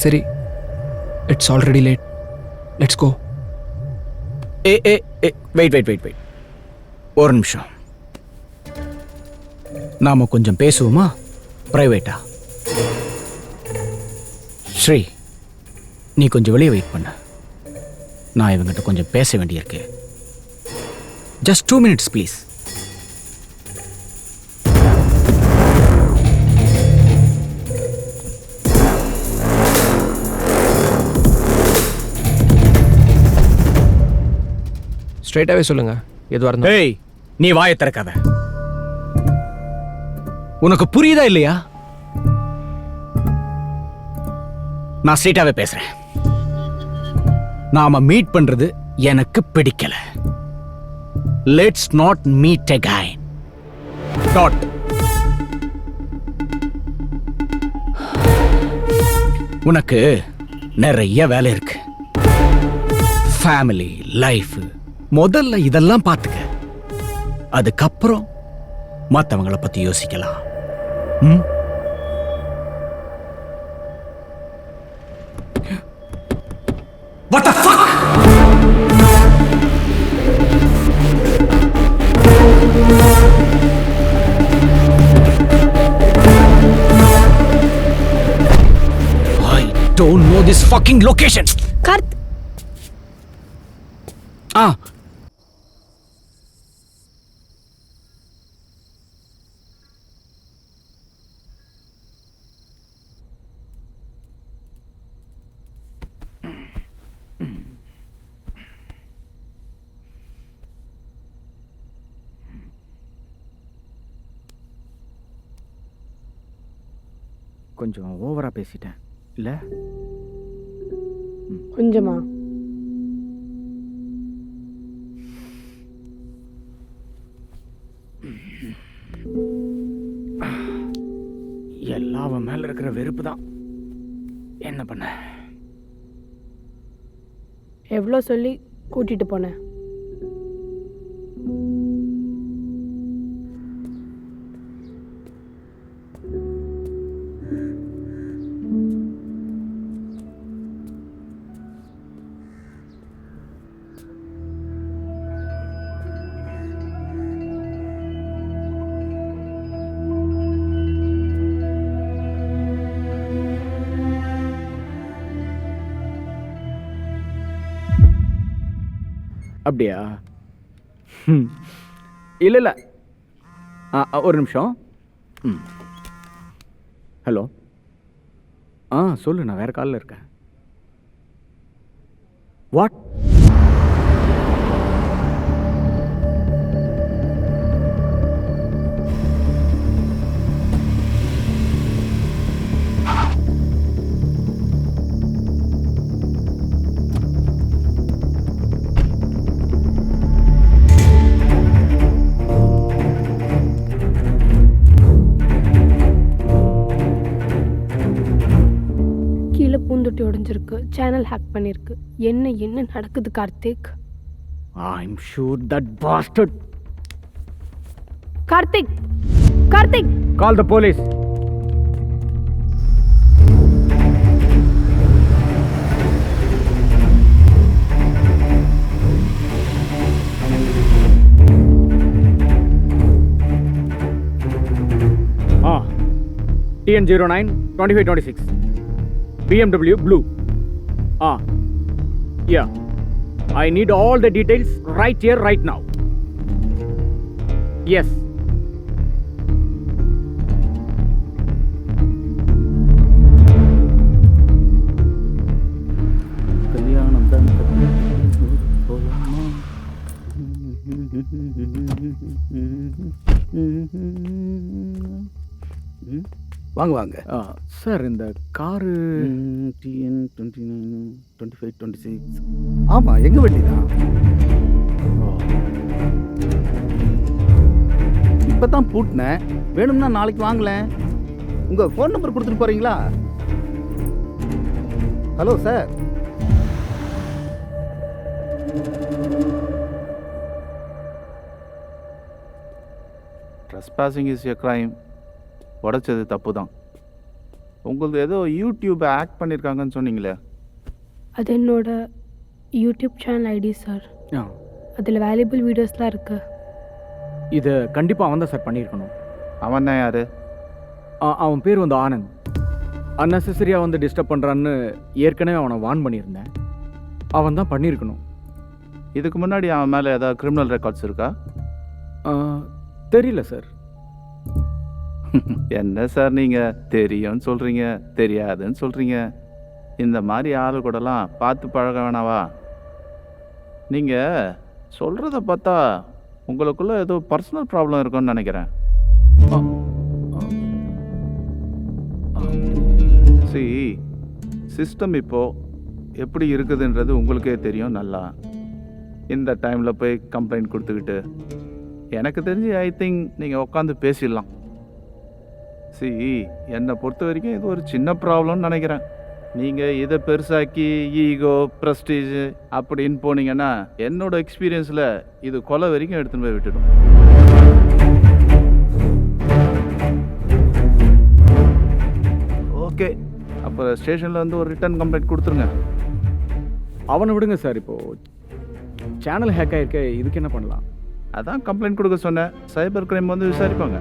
சரி, it's already late. Let's go. Wait. ஒரு நிமிஷம். நாம கொஞ்சம் பேசுவோமா, பிரைவேட்டா? ஸ்ரீ, நீ கொஞ்சம் வெளியே வெயிட் பண்ண. நான் இவங்கிட்ட கொஞ்சம் பேச வேண்டியிருக்கு. Just 2 minutes please. ஸ்ட்ரைட்டாகவே சொல்லுங்கள் எதுவாக இருந்தாலும். ஏய், நீ வாயை திறக்காத. உனக்கு புரியுதா இல்லையா? நான் ஸ்ட்ரைட்டாவே பேசுறேன். நாம மீட் பண்றது எனக்கு பிடிக்கல. Let's not meet again. Dot. உனக்கு நிறைய வேலை இருக்கு. ஃபேமிலி, லைஃப், முதல்ல இதெல்லாம் பார்த்துக்க. அதுக்கப்புறம் மற்றவங்கள பத்தி யோசிக்கலாம். ம்? What the fuck? I don't know this fucking location. Garth, Ah. கொஞ்சம் ஓவரா பேசிட்டேன் இல்ல? கொஞ்சமா? எல்லாம் அவன் மேல இருக்கிற வெறுப்பு தான். என்ன பண்ண? எவ்வளோ சொல்லி கூட்டிட்டு போனேன்? அப்படியா? இல்ல இல்ல, ஒரு நிமிஷம். ஹலோ. சொல்லு, நான் வேற காலில் இருக்கேன். வாட்? பூந்தொட்டி உடைஞ்சிருக்கு, சேனல் ஹேக் பண்ணிருக்கு. என்ன நடக்குது Karthik? I'm sure that bastard. Karthik! Call the police. TN09 2526 BMW blue. Yeah. I need all the details right here, right now. Yes. கல்யாணம் தான் வாங்க வாங்க. சார் இந்த காரு டிஎன் 29 25 26. ஆமாம், எங்கள் வண்டி தான். இப்போ தான் பூட்டினேன். வேணும்னா நாளைக்கு வாங்கலேன். உங்கள் ஃபோன் நம்பர் கொடுத்துட்டு போகிறீங்களா? Hello sir. Trespassing is a crime. உடைச்சது தப்பு தான். உங்களுக்கு ஏதோ யூடியூப் ஆக்ட் பண்ணியிருக்காங்கன்னு சொன்னீங்களே. அது என்னோட யூடியூப் சேனல் ஐடி சார். ஆ, அதில் வேல்யூபிள் வீடியோஸ்லாம் இருக்கு. இதை கண்டிப்பாக அவன் தான் சார் பண்ணியிருக்கணும். அவன் தான் யாரு? அவன் பேர் வந்து ஆனந்த். அன்னெசரியாக வந்து டிஸ்டர்ப் பண்ணுறான்னு ஏற்கனவே அவனை வார்ன் பண்ணியிருந்தேன். அவன் தான் பண்ணியிருக்கணும். இதுக்கு முன்னாடி அவன் மேலே ஏதாவது கிரிமினல் ரெக்கார்ட்ஸ் இருக்கா? தெரியல சார். என்ன சார் நீங்கள் தெரியும்னு சொல்கிறீங்க, தெரியாதுன்னு சொல்கிறீங்க. இந்த மாதிரி ஆளு கூடலாம் பார்த்து பழக வேணாவா? நீங்கள் சொல்கிறத பார்த்தா உங்களுக்குள்ள ஏதோ பர்சனல் ப்ராப்ளம் இருக்குன்னு நினைக்கிறேன். சிஸ்டம் இப்போது எப்படி இருக்குதுன்றது உங்களுக்கே தெரியும் நல்லா. இந்த டைமில் போய் கம்ப்ளைண்ட் கொடுத்துக்கிட்டு எனக்கு தெரிஞ்சு ஐ திங்க் நீங்கள் உட்காந்து பேசிடலாம். என்னை பொறுத்த வரைக்கும் இது ஒரு சின்ன ப்ராப்ளம்னு நினைக்கிறேன். நீங்கள் இதை பெருசாக்கி ஈகோ ப்ரெஸ்டீஜ் அப்படின்னு போனீங்கன்னா என்னோட எக்ஸ்பீரியன்ஸில் இது கொலை வரைக்கும் எடுத்துன்னு போய் விட்டுடும். ஓகே, அப்போ ஸ்டேஷனில் வந்து ஒரு ரிட்டர்ன் கம்ப்ளைண்ட் கொடுத்துருங்க. அவனை விடுங்க சார். இப்போது சேனல் ஹேக் ஆகிருக்க, இதுக்கு என்ன பண்ணலாம்? அதான் கம்ப்ளைண்ட் கொடுக்க சொன்னேன். சைபர் கிரைம் வந்து விசாரிப்பாங்க.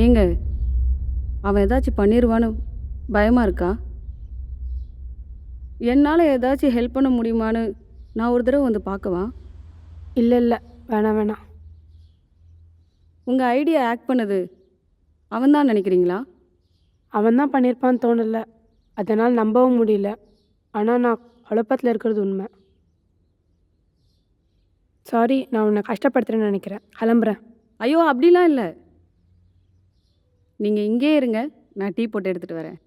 ஏங்க, அவன் ஏதாச்சும் பண்ணிடுவான்னு பயமாக இருக்கா? என்னால் ஏதாச்சும் ஹெல்ப் பண்ண முடியுமான்னு நான் ஒரு தடவை வந்து பார்க்கவா? இல்லை இல்லை, வேணாம் வேணாம். உங்கள் ஐடியா ஆக்ட் பண்ணது அவன் தான் நினைக்கிறீங்களா? அவன் தான் பண்ணியிருப்பான்னு தோணலை, அதனால் நம்பவும் முடியல. ஆனால் நான் குழப்பத்தில் இருக்கிறது உண்மை. சாரி, நான் உன்னை கஷ்டப்படுத்துறேன்னு நினைக்கிறேன். கிளம்புறேன். ஐயோ அப்படிலாம் இல்லை, நீங்கள் இங்கே இருங்க, நான் டீ போட்டு எடுத்துகிட்டு வரேன்.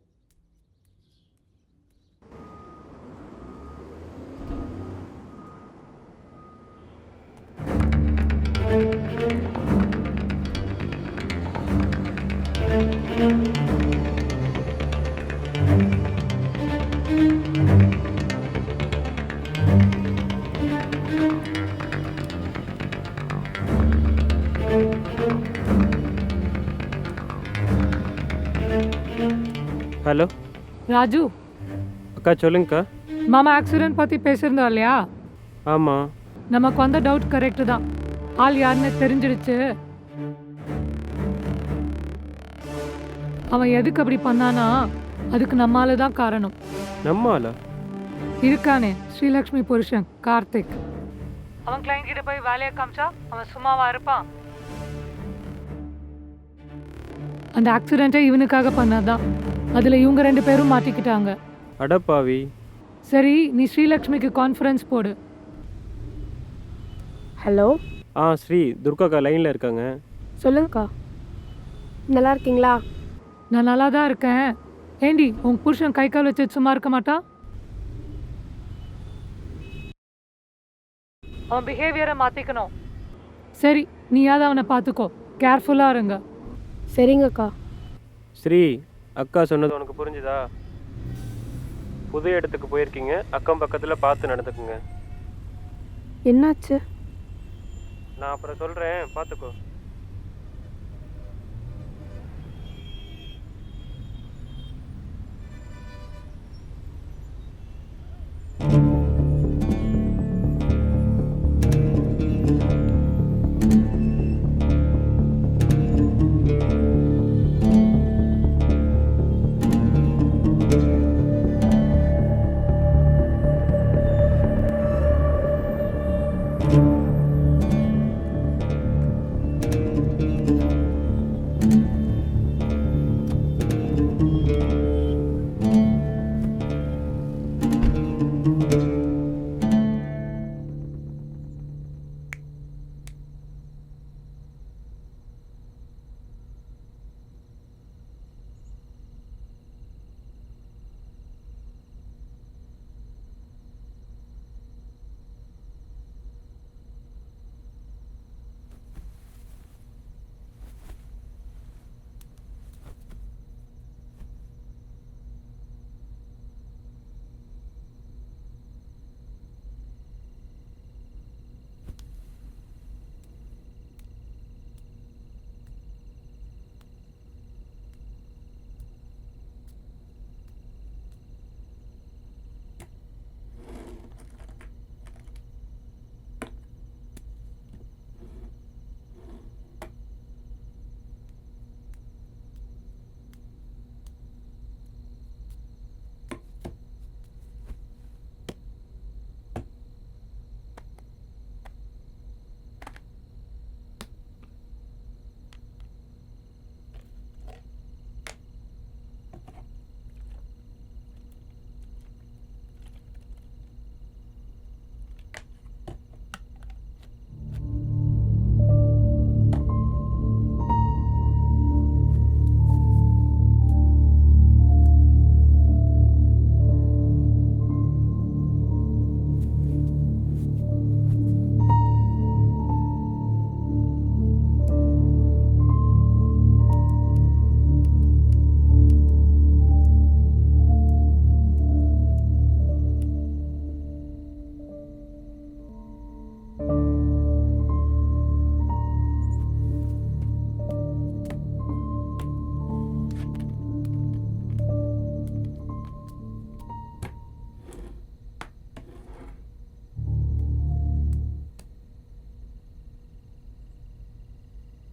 ஹலோ ராஜு, அக்கா சொல்லுங்கக்கா. மாமா ஆக்சிடென்ட் பற்றி பேசியிருந்தோம் இல்லையா? ஆமாம். நமக்கு வந்த டவுட் கரெக்டு தான். ஆள் யாருன்னு தெரிஞ்சிடுச்சு. அவன் எதுக்கு அப்படி பண்ணானா அதுக்கு நம்மால தான் காரணம். நம்ம ஆளா? இருக்கானே ஸ்ரீலக்ஷ்மி புருஷன் கார்த்திக். அவன் கிளைண்ட் கிட்ட போய் வேலையை காமிச்சா அவன் சும்மாவா இருப்பான்? அந்த ஆக்சிடென்ட்டை இவனுக்காக பண்ணாதான். அதில் இவங்க 2 பேரும் மாட்டிக்கிட்டாங்க. அடப்பாவி. சரி, நீ ஸ்ரீலக்ஷ்மிக்கு கான்ஃபரன்ஸ் போடு. ஹலோ, ஸ்ரீ, துர்காக்கா லைனில் இருக்காங்க. சொல்லுங்கக்கா. நல்லா இருக்கீங்களா? நான் நல்லா தான் இருக்கேன். ஏண்டி, உன் புருஷன் கை கால் வச்சு சும்மா இருக்க மாட்டான்? அவன் பிஹேவியரை மாற்றிக்கணும். சரி, நீயாவது அவனை பார்த்துக்கோ. கேர்ஃபுல்லாக இருங்க. சரிங்கக்கா. ஸ்ரீ, அக்கா சொன்னது உனக்கு புரிஞ்சுதா? புது இடத்துக்கு போயிருக்கீங்க, அக்கம் பக்கத்தில் பார்த்து நடந்துக்குங்க. என்னாச்சு? நான் அப்புறம் சொல்கிறேன், பார்த்துக்கோ.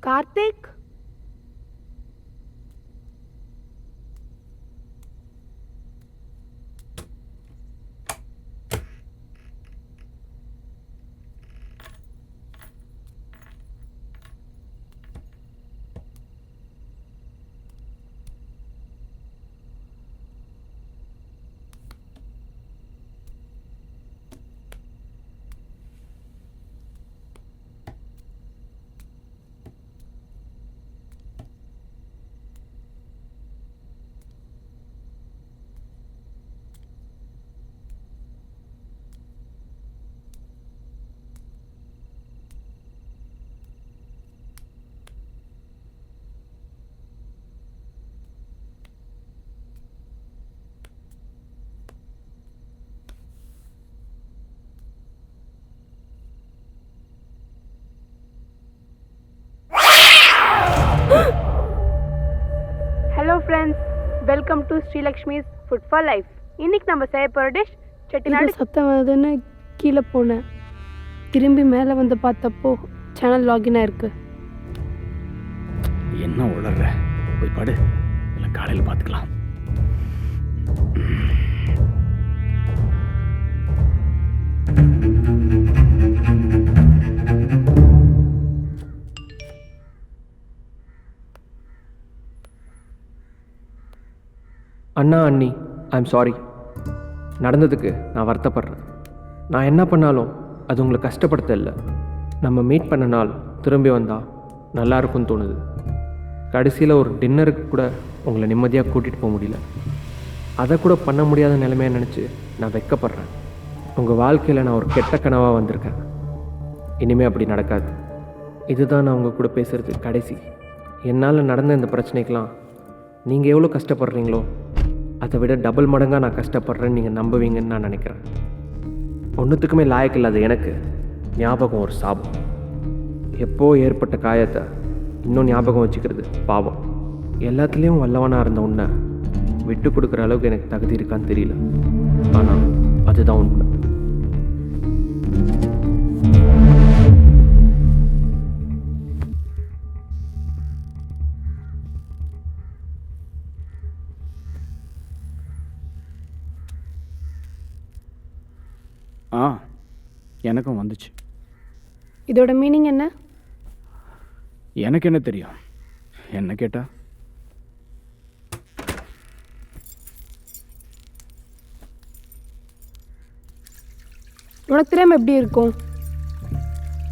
Karthik, welcome to Srilakshmi's food for life. இன்னைக்கு நம்ம செய்ய போகிற டிஷ் செட்டிநாடு. சத்தம் வருதுன்னு கீழே போனேன், திரும்பி மேலே வந்து பார்த்தப்போ சேனல் லாகின் ஆயிருக்கு. என்ன உளர்ற? போய் படு, இல்லை காலையில் பார்த்துக்கலாம். அண்ணா அண்ணி, ஐம் சாரி. நடந்ததுக்கு நான் வருத்தப்படுறேன். நான் என்ன பண்ணாலும் அது உங்களை கஷ்டப்படுத்த இல்லை. நம்ம மீட் பண்ண நாள் திரும்பி வந்தால் நல்லா இருக்கும்னு தோணுது. கடைசியில் ஒரு டின்னருக்கு கூட உங்களை நிம்மதியாக கூட்டிகிட்டு போக முடியல. அதை கூட பண்ண முடியாத நிலைமையை நினச்சி நான் வெட்கப்படுறேன். உங்கள் வாழ்க்கையில் நான் ஒரு கெட்ட கனவாக வந்திருக்கேன். இனிமேல் அப்படி நடக்காது. இதுதான் நான் உங்கள் கூட பேசுகிறது கடைசி. என்னால் நடந்த இந்த பிரச்சனைக்கெலாம் நீங்கள் எவ்வளோ கஷ்டப்படுறீங்களோ அதை விட டபுள் மடங்காக நான் கஷ்டப்படுறேன்னு நீங்கள் நம்புவீங்கன்னு நான் நினைக்கிறேன். ஒன்றுத்துக்குமே லாயக்கு இல்லாத எனக்கு ஞாபகம் ஒரு சாபம். எப்போ ஏற்பட்ட காயத்தை இன்னும் ஞாபகம் வச்சுக்கிறது பாவம். எல்லாத்துலேயும் வல்லவனாக இருந்த உன்னை விட்டு கொடுக்குற அளவுக்கு எனக்கு தகுதி இருக்கான்னு தெரியல. ஆனால் அதுதான் உண்மை. எனக்கும் வந்துச்சு. இதோட மீனிங் என்ன? எனக்கு என்ன தெரியும், என்ன கேட்டா? உனக்கு தெரியாமல் எப்படி இருக்கும்?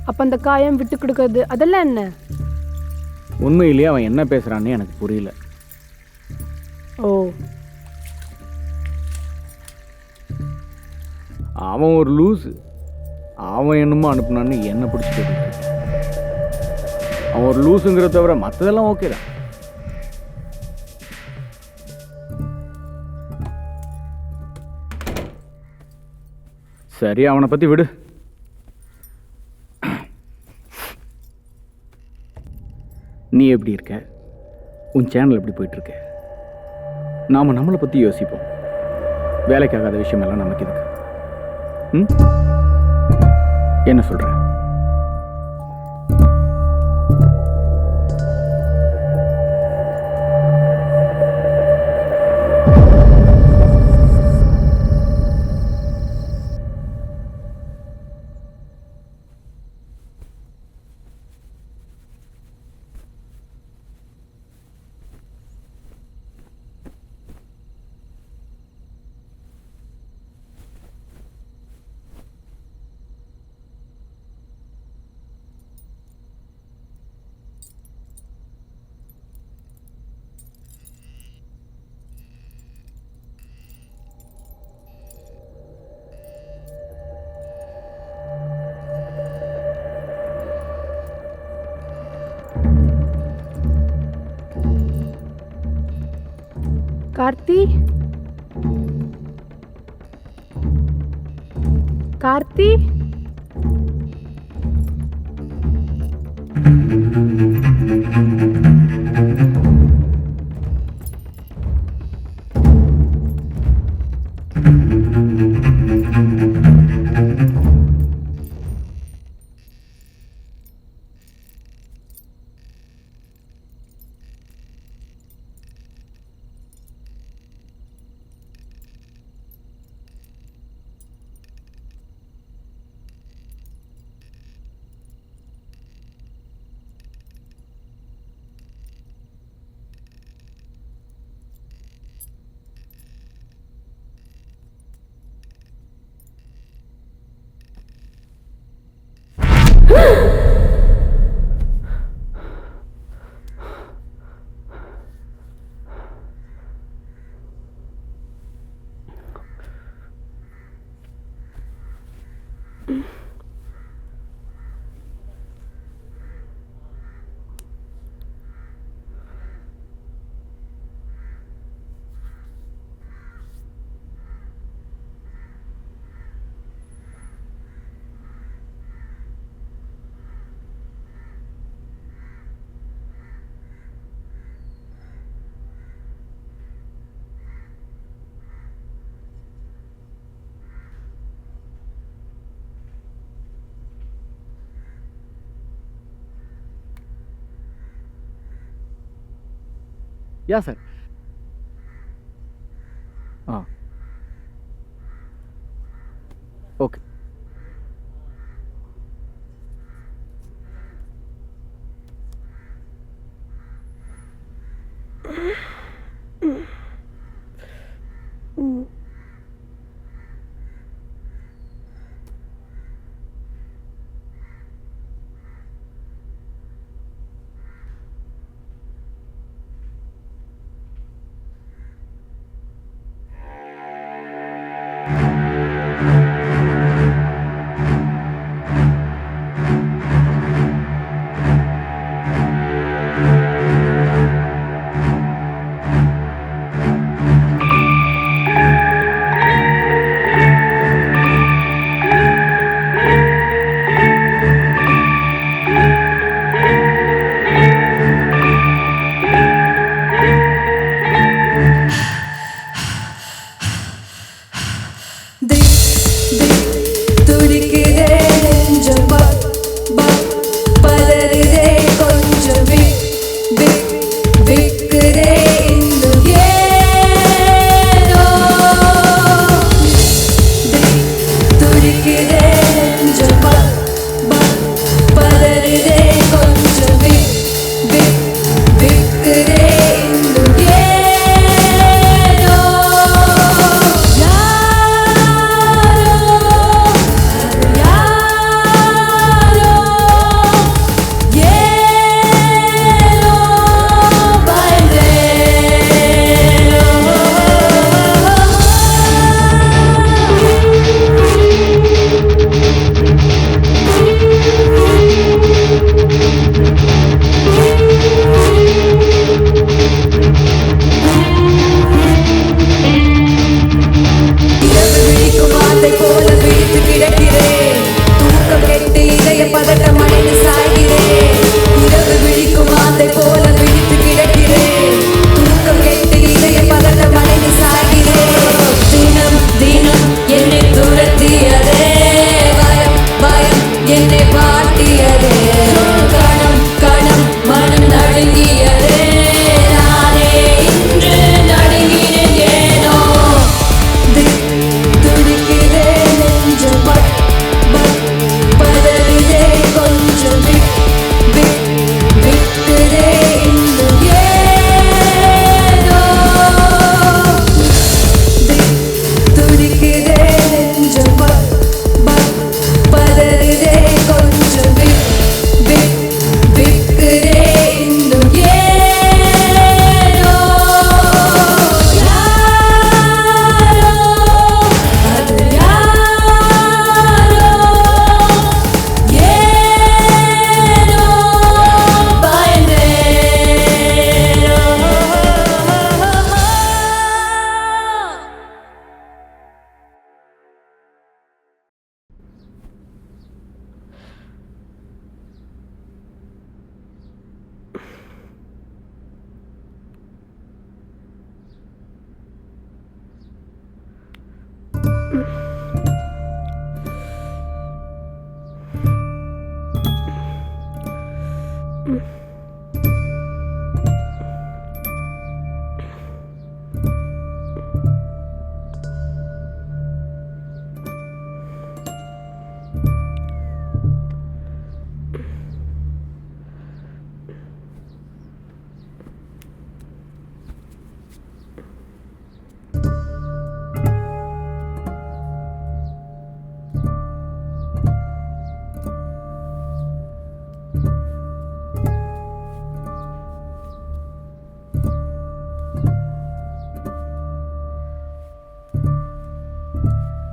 அப்போ அந்த காயம் விட்டு கொடுக்கறது அதெல்லாம் என்ன? உண்மையிலேயே அவன் என்ன பேசுகிறான்னு எனக்கு புரியல. ஓ, அவன் ஒரு லூஸு. அவன் என்னமோ அனுப்புனான்னு என்ன பிடிச்சிட்டு. அவன் ஒரு லூஸுங்கிறத தவிர மற்றதெல்லாம் ஓகே தான். சரி, அவனை பற்றி விடு. நீ எப்படி இருக்க? உன் சேனல் எப்படி போயிட்டுருக்கு? நாம் நம்மளை பற்றி யோசிப்போம். வேலைக்காகாத விஷயமெல்லாம் நமக்கு இருக்கு. என்ன சொல்ற? கார்த்தி, கார்த்தி, யா சார். ஆ ஓகே.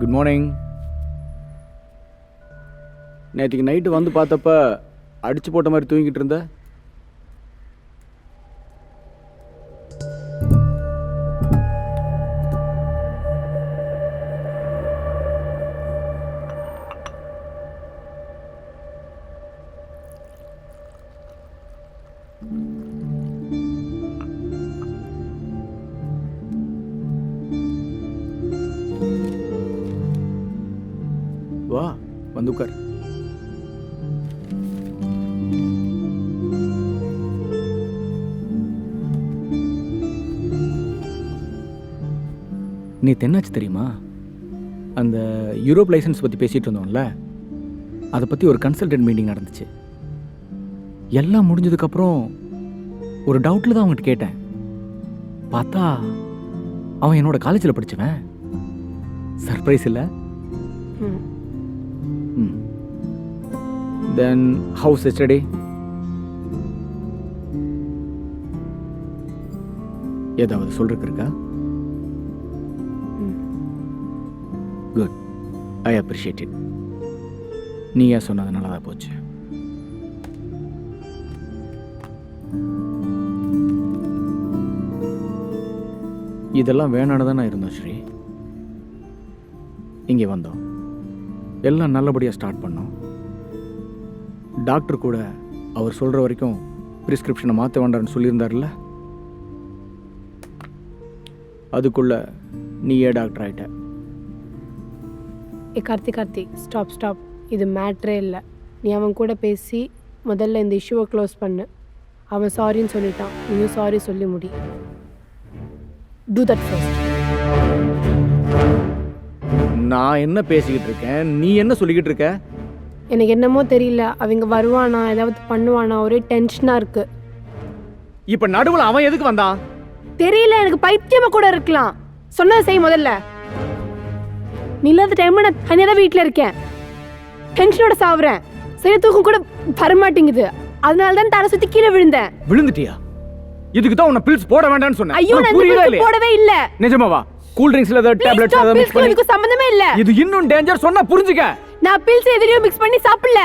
Good morning. நேற்றுக்கு நைட்டு வந்து பார்த்தப்ப அடிச்சு போட்ட மாதிரி தூங்கிட்டு இருந்த. வா வந்து உட்கார். நேற்று என்னாச்சு தெரியுமா? அந்த யூரோப் லைசன்ஸ் பற்றி பேசிகிட்டு இருந்தோம்ல, அதை பற்றி ஒரு கன்சல்டன்ட் மீட்டிங் நடந்துச்சு. எல்லாம் முடிஞ்சதுக்கப்புறம் ஒரு டவுட்டில் தான் அவங்ககிட்ட கேட்டேன். பார்த்தா அவன் என்னோட காலேஜில் படித்தவன். சர்ப்ரைஸ் இல்லை? தென் ஹவுஸ் எஸ்டர்டே? ஏதாவது சொல்றதுக்கு இருக்கா? Good, I appreciate it. நீயா சொன்னது நல்லதாக போச்சு. இதெல்லாம் வேணான்னு இருந்தோம் ஸ்ரீ. இங்கே வந்தோம், எல்லாம் நல்லபடியாக ஸ்டார்ட் பண்ணோம். டாக்டர் கூட அவர் சொல்கிற வரைக்கும் ப்ரிஸ்கிரிப்ஷனை மாற்ற வேண்டாம்னு சொல்லியிருந்தார்ல, அதுக்குள்ள நீயே டாக்டர் ஆகிட்ட. கார்த்தி ஸ்டாப். இது மேட்ரே இல்லை. நீ அவன் கூட பேசி முதல்ல இந்த இஷ்யூவை க்ளோஸ் பண்ணு. அவன் சாரின்னு சொல்லிட்டான், நீயும் சாரி சொல்லி முடி. Do that first. நான் என்ன பேசிக்கிட்டு இருக்கேன், நீ என்ன சொல்லிக்கிட்டு இருக்க? எனக்கு என்னமோ தெரியல, அவங்க வருவானா ஏதாவது பண்ணுவானா, ஒரே டென்ஷனாக இருக்கு. இப்போ நடுவில் அவன் எதுக்கு வந்தான் தெரியல, எனக்கு பைத்தியமாக கூட இருக்கலாம். சொன்னதை செய் முதல்ல. நீ இல்லாத டைம்ல நான் தனியாக தான் வீட்டில் இருக்கேன், டென்ஷனோட சாவுறேன். சரி, தூக்கம் கூட வரமாட்டேங்குது. அதனால தான் தலை சுற்றி கீழே விழுந்தேன். விழுந்துட்டியா? இதுக்கு தான் உன்னை பில்ஸ் போட வேண்டாம்னு சொன்னேன். ஐயோ, நான் போடவே இல்ல. நிஜமாவா? கூல் ட்ரிங்க்ஸ்ல ஏதாவது டேப்லெட்ஸ் ஏதாவது மிக்ஸ் பண்ணி? இதுக்கு சம்பந்தமே இல்ல. இது இன்னும் டேஞ்சர், சொன்னா புரிஞ்சுக்க. நான் பில்ஸ் எதிரியும் மிக்ஸ் பண்ணி சாப்பிடல.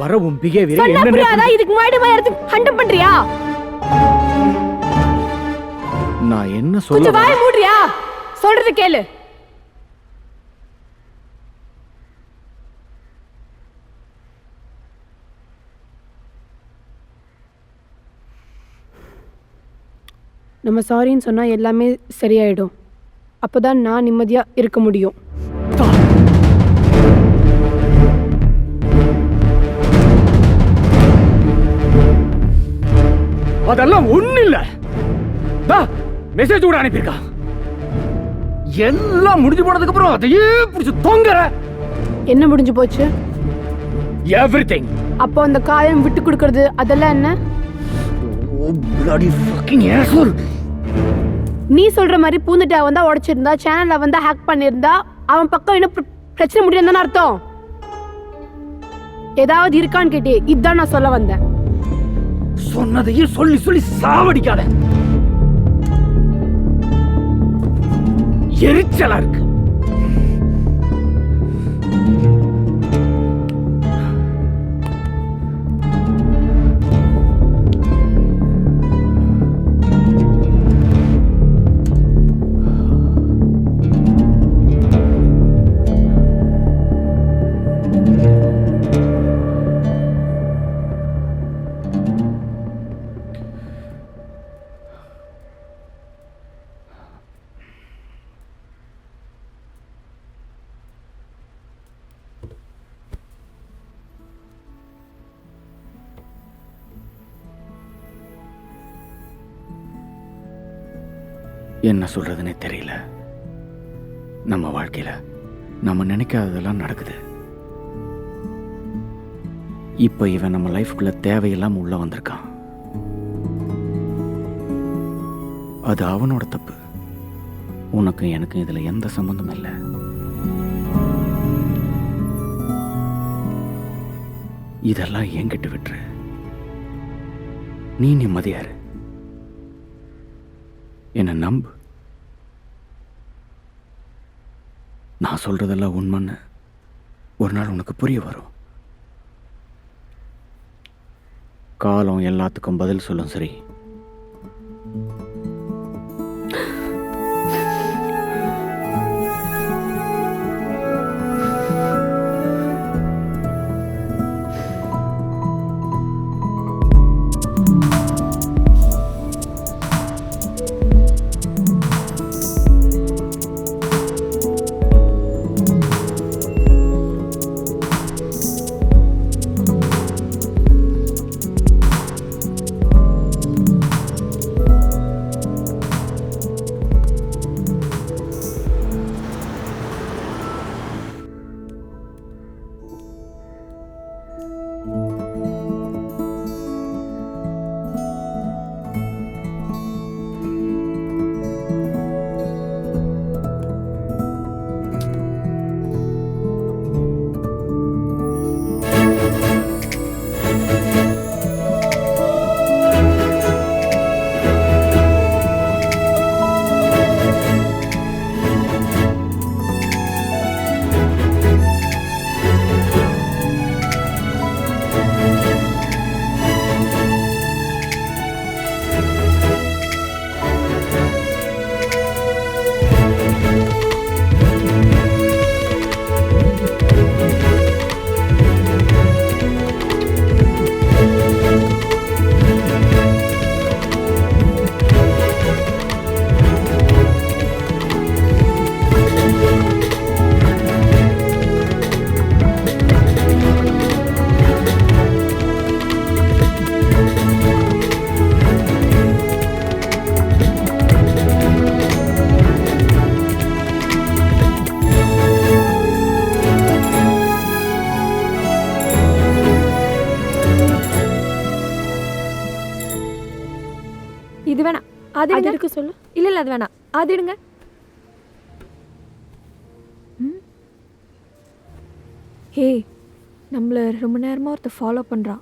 வர உன் பிஹேவியர் என்னன்னு புரியாதா? இதுக்கு முன்னாடி மாதிரி ஹண்ட் பண்றியா? நான் என்ன சொல்ல? கொஞ்சம் வாய் மூடுறியா? சொல்றது கேளு. நம்ம சாரின்னு சொன்னா எல்லாமே சரியாயிடும். அப்போதான் நான் நிம்மதியா இருக்க முடியும். அதெல்லாம் ஒண்ணு இல்ல. மெசேஜ் கூட அனுப்பியிருக்கா. எல்லாம் முடிஞ்சு போனதுக்கு அப்புறம் அதையே புடிச்சு தொங்கற. என்ன முடிஞ்சு போச்சு? எவ்ரிதிங். அப்போ அந்த காயம் விட்டு கொடுக்கறது அதெல்லாம் என்ன? bloody fucking asshole. நீ சொல்ற மாதிரி பூந்துட்டு அவன் தான் உடைச்சிருந்தா, சேனல் அவன் தான் ஹேக் பண்ணியிருந்தா, அவன் பக்கம் என்ன பிரச்சனை முடியாதுன்னு அர்த்தம். ஏதாவது இருக்கான்னு கேட்டே, இதுதான் நான் சொல்ல வந்தேன். சொன்னதையே சொல்லி சொல்லி சாவடிக்காத. எரிச்சலா இருக்கு. என்ன சொல்றதுன்னே தெரியல. நம்ம வாழ்க்கையில நம்ம நினைக்காததெல்லாம் நடக்குது. இப்ப இவன் நம்ம லைஃப்குள்ள தேவையில்லாம உள்ள வந்திருக்கான். அது அவனோட தப்பு. உனக்கும் எனக்கும் இதுல எந்த சம்பந்தமும் இல்லை. இதெல்லாம் என்கிட்ட விட்டுரு. நீ நிம்மதியாரு. என்ன நம்பு. நான் சொல்றதெல்லாம் உண்மைன்னு ஒரு நாள் உனக்கு புரிய வரும். காலம் எல்லாத்துக்கும் பதில் சொல்லும். சரி, இது வேணாம். அது அது எடுங்க. இருக்கு சொல்லு. இல்ல இல்ல அது வேணாம். அது எடுங்க. ஹே, நம்மள ரொம்ப நேரமா ஒருத்தர் ஃபாலோ பண்றான்.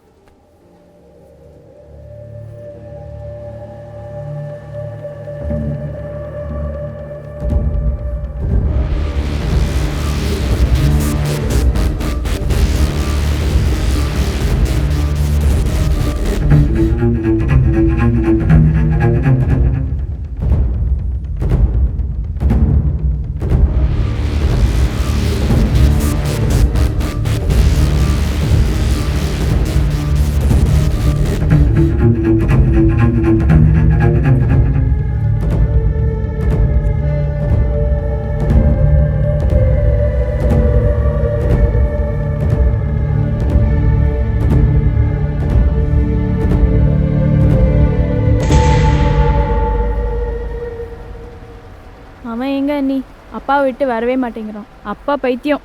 அவன் எங்க அண்ணி அப்பாவை விட்டு வரவே மாட்டேங்கிறான். அப்பா பைத்தியம்.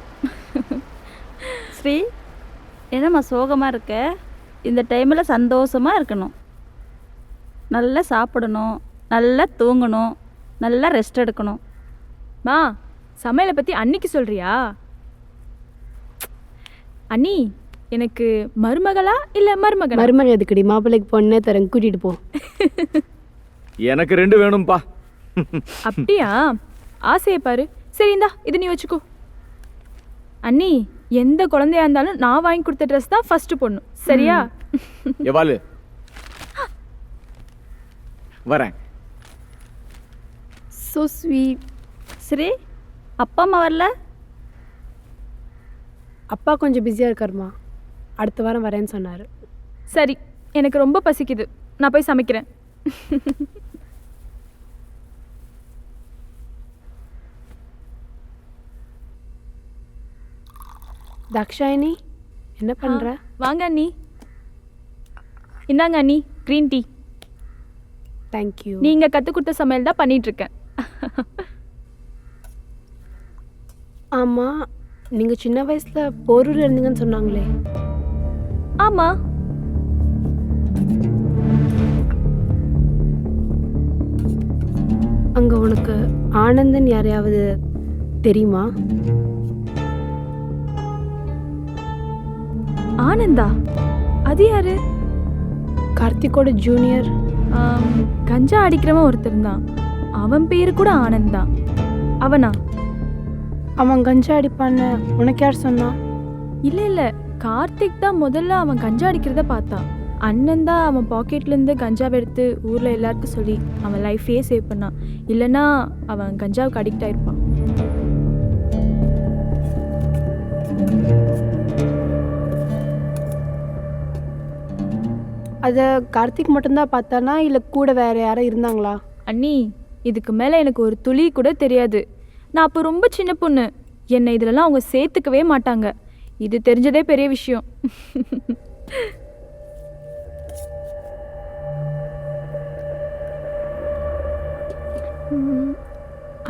ஸ்ரீ, என்னம்மா சோகமாக இருக்க? இந்த டைமில் சந்தோஷமாக இருக்கணும். நல்லா சாப்பிடணும், நல்லா தூங்கணும், நல்லா ரெஸ்ட் எடுக்கணும். மா, சமையலை பத்தி அன்னிக்கு சொல்றியா? அண்ணி, எனக்கு மருமகளா இல்ல மருமகனா? மருமகன் எதுக்குடி? மாப்பிள்ளைக்கு பொண்ணே தரேன், கூட்டிட்டு போ. எனக்கு 2 வேணும்பா. அப்படியா? ஆசையை பாரு. சரி இந்தா, இது நீ வச்சுக்கோ. அண்ணி, எந்த குழந்தையா இருந்தாலும் நான் வாங்கி கொடுத்த ட்ரெஸ் தான் ஃபர்ஸ்ட் போடணும், சரியா? எவாலு வரேன். So sweet. ஸ்ரீ, அப்பா அம்மா வரல? அப்பா கொஞ்சம் பிஸியாக இருக்காருமா, அடுத்த வாரம் வரேன்னு சொன்னார். சரி, எனக்கு ரொம்ப பசிக்குது, நான் போய் சமைக்கிறேன். தாக்ஷாயினி, என்ன பண்ணுற? வாங்க அண்ணி. இந்தாங்க அண்ணி, க்ரீன் டீ. தேங்க்யூ. நீங்க கற்றுக் கொடுத்த சமையல் தான் பண்ணிட்டு இருக்கேன். ஆமாம், நீங்கள் சின்ன வயசில் போரூரில் இருந்தீங்கன்னு சொன்னாங்களே. ஆமா. அங்கே உனக்கு ஆனந்தன் யாரையாவது தெரியுமா? ஆனந்தா? அது யாரு? கார்த்திக்கோட ஜூனியர். கஞ்சா அடிக்கிறவன் ஒருத்தர் தான், அவன் பேரு கூட ஆனந்த் தான். அவனா? அவன் கஞ்சா அடிப்பான்னு உனக்கு யார் சொன்னா? இல்ல இல்ல, கார்த்திக் தான் முதல்ல அவன் கஞ்சா அடிக்கிறத பார்த்தான். அண்ணன் தான் அவன் பாக்கெட்லேருந்து கஞ்சாவை எடுத்து ஊரில் எல்லாருக்கும் சொல்லி அவன் லைஃபையே சேவ் பண்ணான். இல்லைன்னா அவன் கஞ்சாவுக்கு அடிக்ட் ஆயிருப்பான். அதை கார்த்திக் மட்டும்தான் பார்த்தானா, இல்லை கூட வேற யாரும் இருந்தாங்களா? அண்ணி, இதுக்கு மேலே எனக்கு ஒரு துளி கூட தெரியாது. நான் அப்போ ரொம்ப சின்ன பொண்ணு, என்னை இதிலெல்லாம் அவங்க சேர்த்துக்கவே மாட்டாங்க. இது தெரிஞ்சதே பெரிய விஷயம்.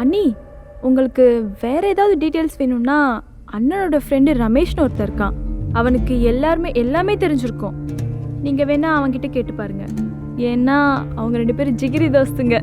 அண்ணி, உங்களுக்கு வேற ஏதாவது டீட்டெயில்ஸ் வேணும்னா அண்ணனோட ஃப்ரெண்டு ரமேஷ்னு ஒருத்தர் இருக்கான். அவனுக்கு எல்லாமே தெரிஞ்சிருக்கும். நீங்கள் வேணா அவன்கிட்ட கேட்டு பாருங்க. ஏன்னா அவங்க 2 பேரும் ஜிகிரி தோஸ்துங்க.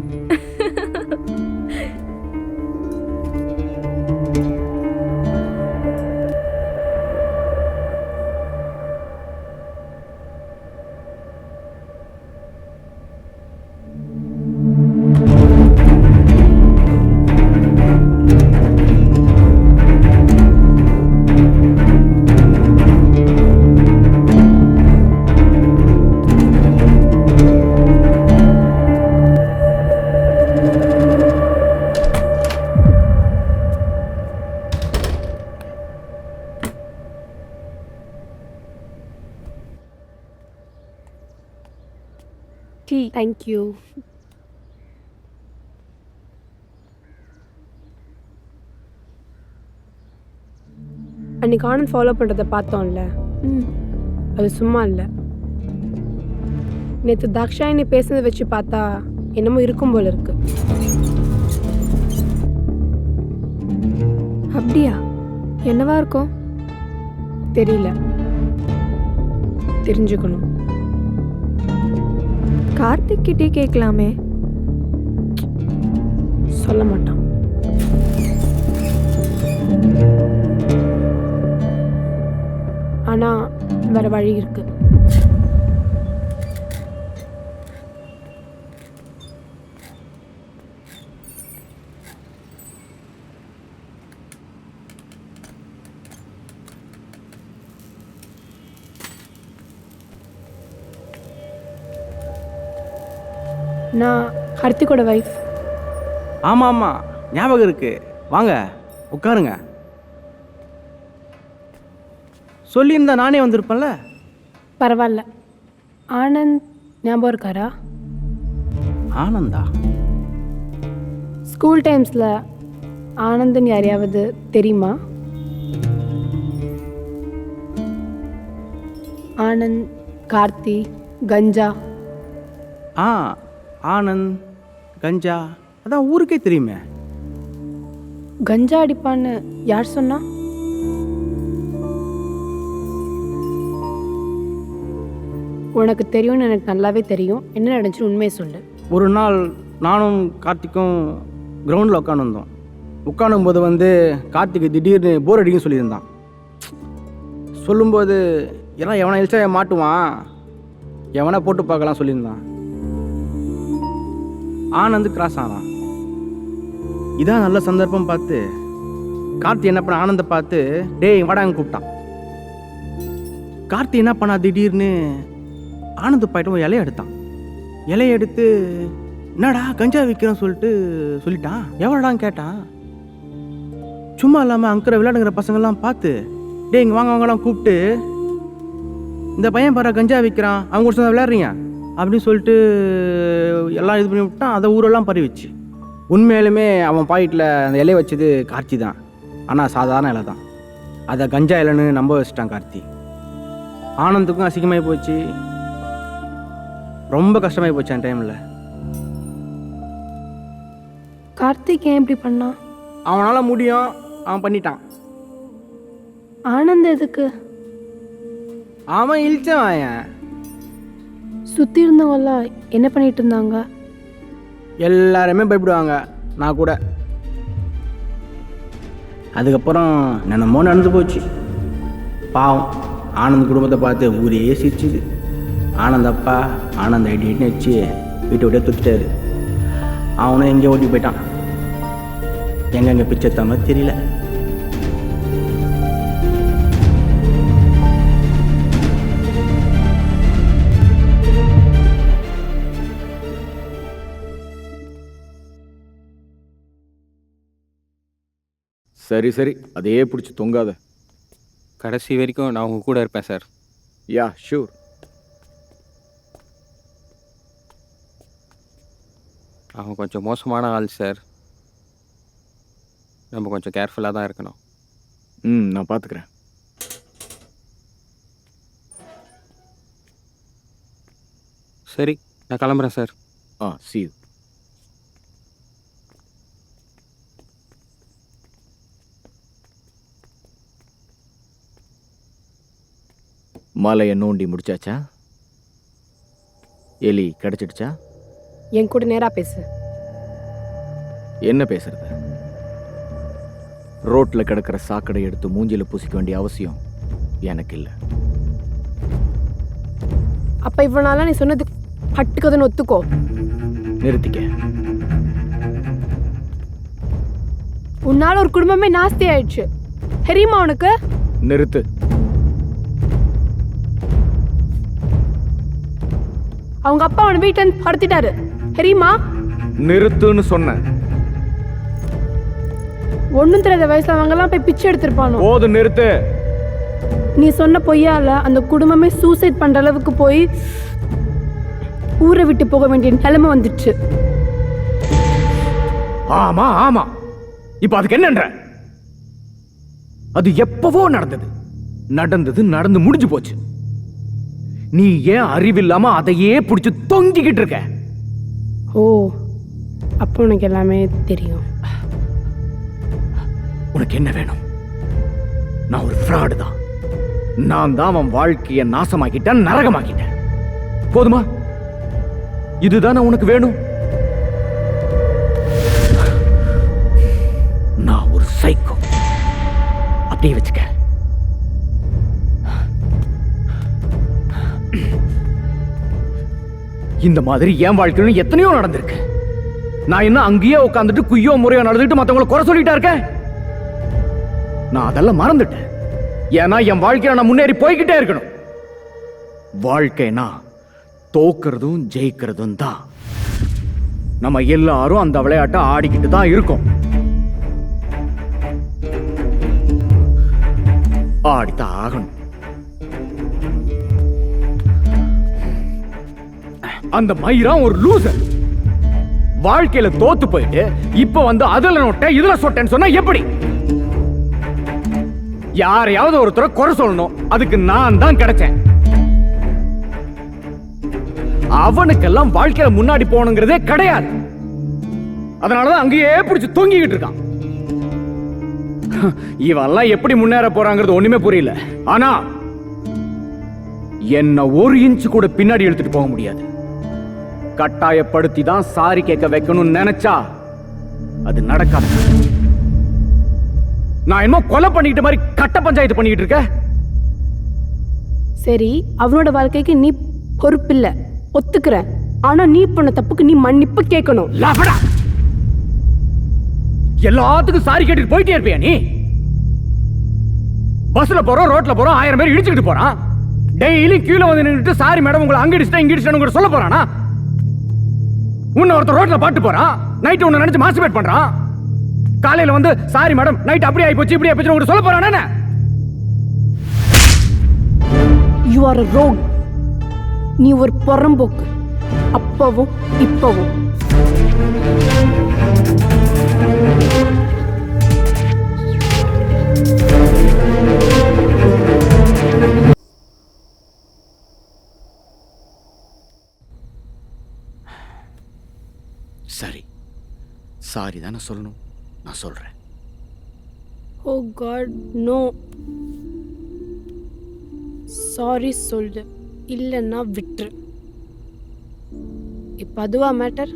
தேங்க்யூ. அன்னைக்கு ஆனந்த் ஃபாலோ பண்ணுறதை பார்த்தோம்ல, அது சும்மா இல்லை. நேற்று தாக்ஷாயினி பேசுனதை வச்சு பார்த்தா என்னமோ இருக்கும் போல இருக்கு. அப்படியா? என்னவா இருக்கும்? தெரியல, தெரிஞ்சுக்கணும். கார்த்திக் கிட்டே கேட்கலாமே. சொல்ல மாட்டான். ஆனா வேற வழி இருக்கு. நான் ஹர்த்திகோட வைஃப். ஆமாம் ஆமாம், ஞாபகம் இருக்கு. வாங்க உட்காருங்க. சொல்லியிருந்தா நானே வந்திருப்பேன்ல. பரவாயில்ல. ஆனந்த் ஞாபகம் இருக்காரா? ஆனந்தா? ஸ்கூல் டைம்ஸில் ஆனந்த்னு யாரையாவது தெரியுமா? ஆனந்த், கார்த்தி, கஞ்சா. ஆ, ஆனந்த், கஞ்சா, அதான் ஊருக்கே தெரியுமே. கஞ்சா அடிப்பான்னு யார் சொன்னா? உனக்கு தெரியும்னு எனக்கு நல்லாவே தெரியும். என்ன நடந்துச்சுன்னு உண்மையை சொல்லு. ஒரு நாள் நானும் கார்த்திக்கும் கிரவுண்டில் உட்காந்துருந்தோம். உட்காந்தும்போது கார்த்திக்கு திடீர்னு போர் அடிக்குன்னு சொல்லியிருந்தான். சொல்லும்போது எல்லாம் எவனை இழிச்சா மாட்டுவான், எவனை போட்டு பார்க்கலாம் சொல்லியிருந்தான். ஆனந்த் கிராஸ் ஆனான். இதான் நல்ல சந்தர்ப்பம் பார்த்து கார்த்தி என்ன பண்ண, ஆனந்தை பார்த்து டேய் வாடாங்க கூப்பிட்டான். கார்த்தி என்ன பண்ணா, திடீர்னு ஆனந்த் போயிட்டு ஒரு இலையை எடுத்தான். இலையை எடுத்து என்னடா கஞ்சா விற்கிறேன்னு சொல்லிட்டான். எவ்வளோடான்னு கேட்டான். சும்மா இல்லாமல் அங்கிற விளையாடுங்கிற பசங்கள்லாம் பார்த்து டே இங்கே வாங்கலாம் கூப்பிட்டு, இந்த பையன் பாரு கஞ்சா விற்கிறான், அவங்க கூட சேர்ந்து விளையாடுறீங்க அப்படின்னு சொல்லிட்டு எல்லாம் இது பண்ணி விட்டான். அதை ஊரெல்லாம் பரவிச்சு. உண்மையிலுமே அவன் பாக்கெட்டில் அந்த இலையை வச்சது கார்த்தி தான். ஆனால் சாதாரண இலை தான். அதை கஞ்சா இலைன்னு நம்ப வச்சுட்டான் கார்த்தி. ஆனந்துக்கும் அசிங்கமாகி போச்சு, ரொம்ப கஷ்டமாகி போச்சு அந்த டைமில். கார்த்திக் ஏன் இப்படி பண்ணான்? அவனால் முடியும், அவன் பண்ணிட்டான். ஆனந்த் எதுக்கு? அவன் இழிச்சான். அவன் சுற்றி இருந்தவங்களாம் என்ன பண்ணிட்டு இருந்தாங்க? எல்லாருமே பயப்படுவாங்க, நான் கூட. அதுக்கப்புறம் என்னமோ நடந்து போச்சு. பாவம் ஆனந்த் குடும்பத்தை பார்த்து ஊரே சிரிச்சுது. ஆனந்த் அப்பா ஆனந்த் ஐடின்னு வச்சு வீட்டை விட்டே துத்திட்டாரு. அவனும் எங்கேயோ ஓட்டி போயிட்டான். எங்கெங்கே பிச்சைத்தாம தெரியல. சரி சரி, அதே பிடிச்சி தொங்காத. கடைசி வரைக்கும் நான் உங்கள் கூட இருப்பேன் சார். Yeah sure. அவன் கொஞ்சம் மோசமான ஆள் சார். நம்ம கொஞ்சம் கேர்ஃபுல்லாக தான் இருக்கணும். நான் பார்த்துக்கிறேன். சரி, நான் கிளம்புறேன் சார். see you. மாலையை நோண்டி முடிச்சாச்சா? எலி கிடைச்சிடுச்சா? என் கூட நேராக பேசு. என்ன பேசுறது? ரோட்டில் கிடக்கிற சாக்கடை எடுத்து மூஞ்சில பூசிக்க வேண்டிய அவசியம் எனக்கு இல்லை. அப்போ இவ்வளோ நாளாக நீ சொன்னது ஹட்டுக்கதுன்னு ஒத்துக்கோ. நிறுத்திக்க. உன்னால ஒரு குடும்பமே நாஸ்தி ஆயிடுச்சு. தெரியுமா உனக்கு? நிறுத்து. அவங்க அப்பா அவனை வீட்டில் படுத்திட்டாரு. தெரியுமா? நிறுத்துன்னு சொன்னேன். ஒன்றும் தெரியாத வயசுல அவங்கெல்லாம் போய் பிச்சை எடுத்திருப்பானோ. போது, நிறுத்து. நீ சொன்ன பொய்யால அந்த குடும்பமே சூசைட் பண்ற அளவுக்கு போய் ஊரை விட்டு போக வேண்டிய நிலைமை வந்துடுச்சு. ஆமா ஆமா, இப்ப அதுக்கு என்னன்ற? அது எப்பவோ நடந்தது. நடந்து முடிஞ்சு போச்சு. நீ ஏன் அறிவில்லாம அதையே பிடிச்சு தொங்கிக்கிட்டு இருக்க? ஓ, அப்போ உனக்கு எல்லாமே தெரியும். உனக்கு என்ன வேணும்? நான் ஒரு ஃப்ராடு தான். நான் தான் அவன் வாழ்க்கையை நாசமாக்கிட்டேன், நரகமாக்கிட்டேன். போதுமா? இதுதானே உனக்கு வேணும்? நான் ஒரு சைக்கோ, அப்படியே வச்சுக்க. இந்த மாதிரி என் வாழ்க்கையிலும் எத்தனையோ நடந்திருக்கு. நான் என்ன அங்கேயே உட்காந்துட்டு குய்யோ முறையோ நடந்துட்டு மத்தவங்களை குறை சொல்லிட்டா இருக்கேன்? நான் அதெல்லாம் மறந்துட்டேன். ஏன்னா என் வாழ்க்கையில நான் முன்னேறி போய்கிட்டே இருக்கணும். வாழ்க்கைனா தோக்கிறதும் ஜெயிக்கிறதும் தான். நம்ம எல்லாரும் அந்த விளையாட்டை ஆடிக்கிட்டு தான் இருக்கோம். ஆடித்தான் ஆகணும். அந்த மயிரா ஒரு லூசர். வாழ்க்கையில தோத்து போயிட்டு இப்ப வந்து அதுல நோட்ட இதுல சொட்டேன்னு சொன்னா எப்படி? யாரையாவது ஒருத்தரை குறை சொல்லணும், அதுக்கு நான் தான் கிடைச்சேன். அவனுக்கெல்லாம் வாழ்க்கையில முன்னாடி போகணுங்கிறதே கிடையாது. அதனாலதான் அங்கேயே பிடிச்சு தொங்கிக்கிட்டு இருக்கான். இவெல்லாம் எப்படி முன்னேற போறாங்கிறது ஒண்ணுமே புரியல. ஆனா என்ன ஒரு இன்ச்சு கூட பின்னாடி எடுத்துட்டு போக முடியாது. கட்டாயப்படுத்தி தான் சாரி கேட்க வைக்கணும்னு நினைச்சா அது நடக்காது. நான் என்ன கொலை பண்ணிக்கிட்ட மாதிரி கட்ட பஞ்சாயத்து பண்ணிக்கிட்டு இருக்க? சரி, அவனோட வாழ்க்கைக்கு நீ பொறுப்பில்ல, ஒத்துக்கிறேன். ஆனா நீ பண்ண தப்புக்கு நீ மன்னிப்பு கேட்கணும். லாபடா. எல்லாத்துக்கும் சாரி கேட்டுட்டு போயிட்டே இருப்பியா நீ? பஸ்ல போறோம், ரோட்ல போறோம், 1000 பேர் இடிச்சுக்கிட்டு போறான். டெய்லி கீழே வந்து நின்றுட்டு சாரி மேடம் உங்களை அங்க இடிச்சிட்டா இங்க இடிச்சிட்டான்னு சொல்ல போறானா? உன்னை ஒருத்தர் ரோட்ல பாட்டு போறான், நைட்டு உன்னை நினைச்சு மாஸ்டர்பேட் பண்றான். காலையில வந்து சாரி மேடம் நைட் அப்படி ஆகி போச்சு இப்படி ஆகி போச்சு சொல்ல போறானே? You are a rogue. நீ ஒரு புறம்போக்கு, அப்பவும் இப்பவும். சரி, சாரி தானே சொல்லணும், நான் சொல்றேன். ஓ காட், நோ. சாரி சொல்லு, இல்லைன்னா விட்டுரு. இப்போ அதுவா மேட்டர்?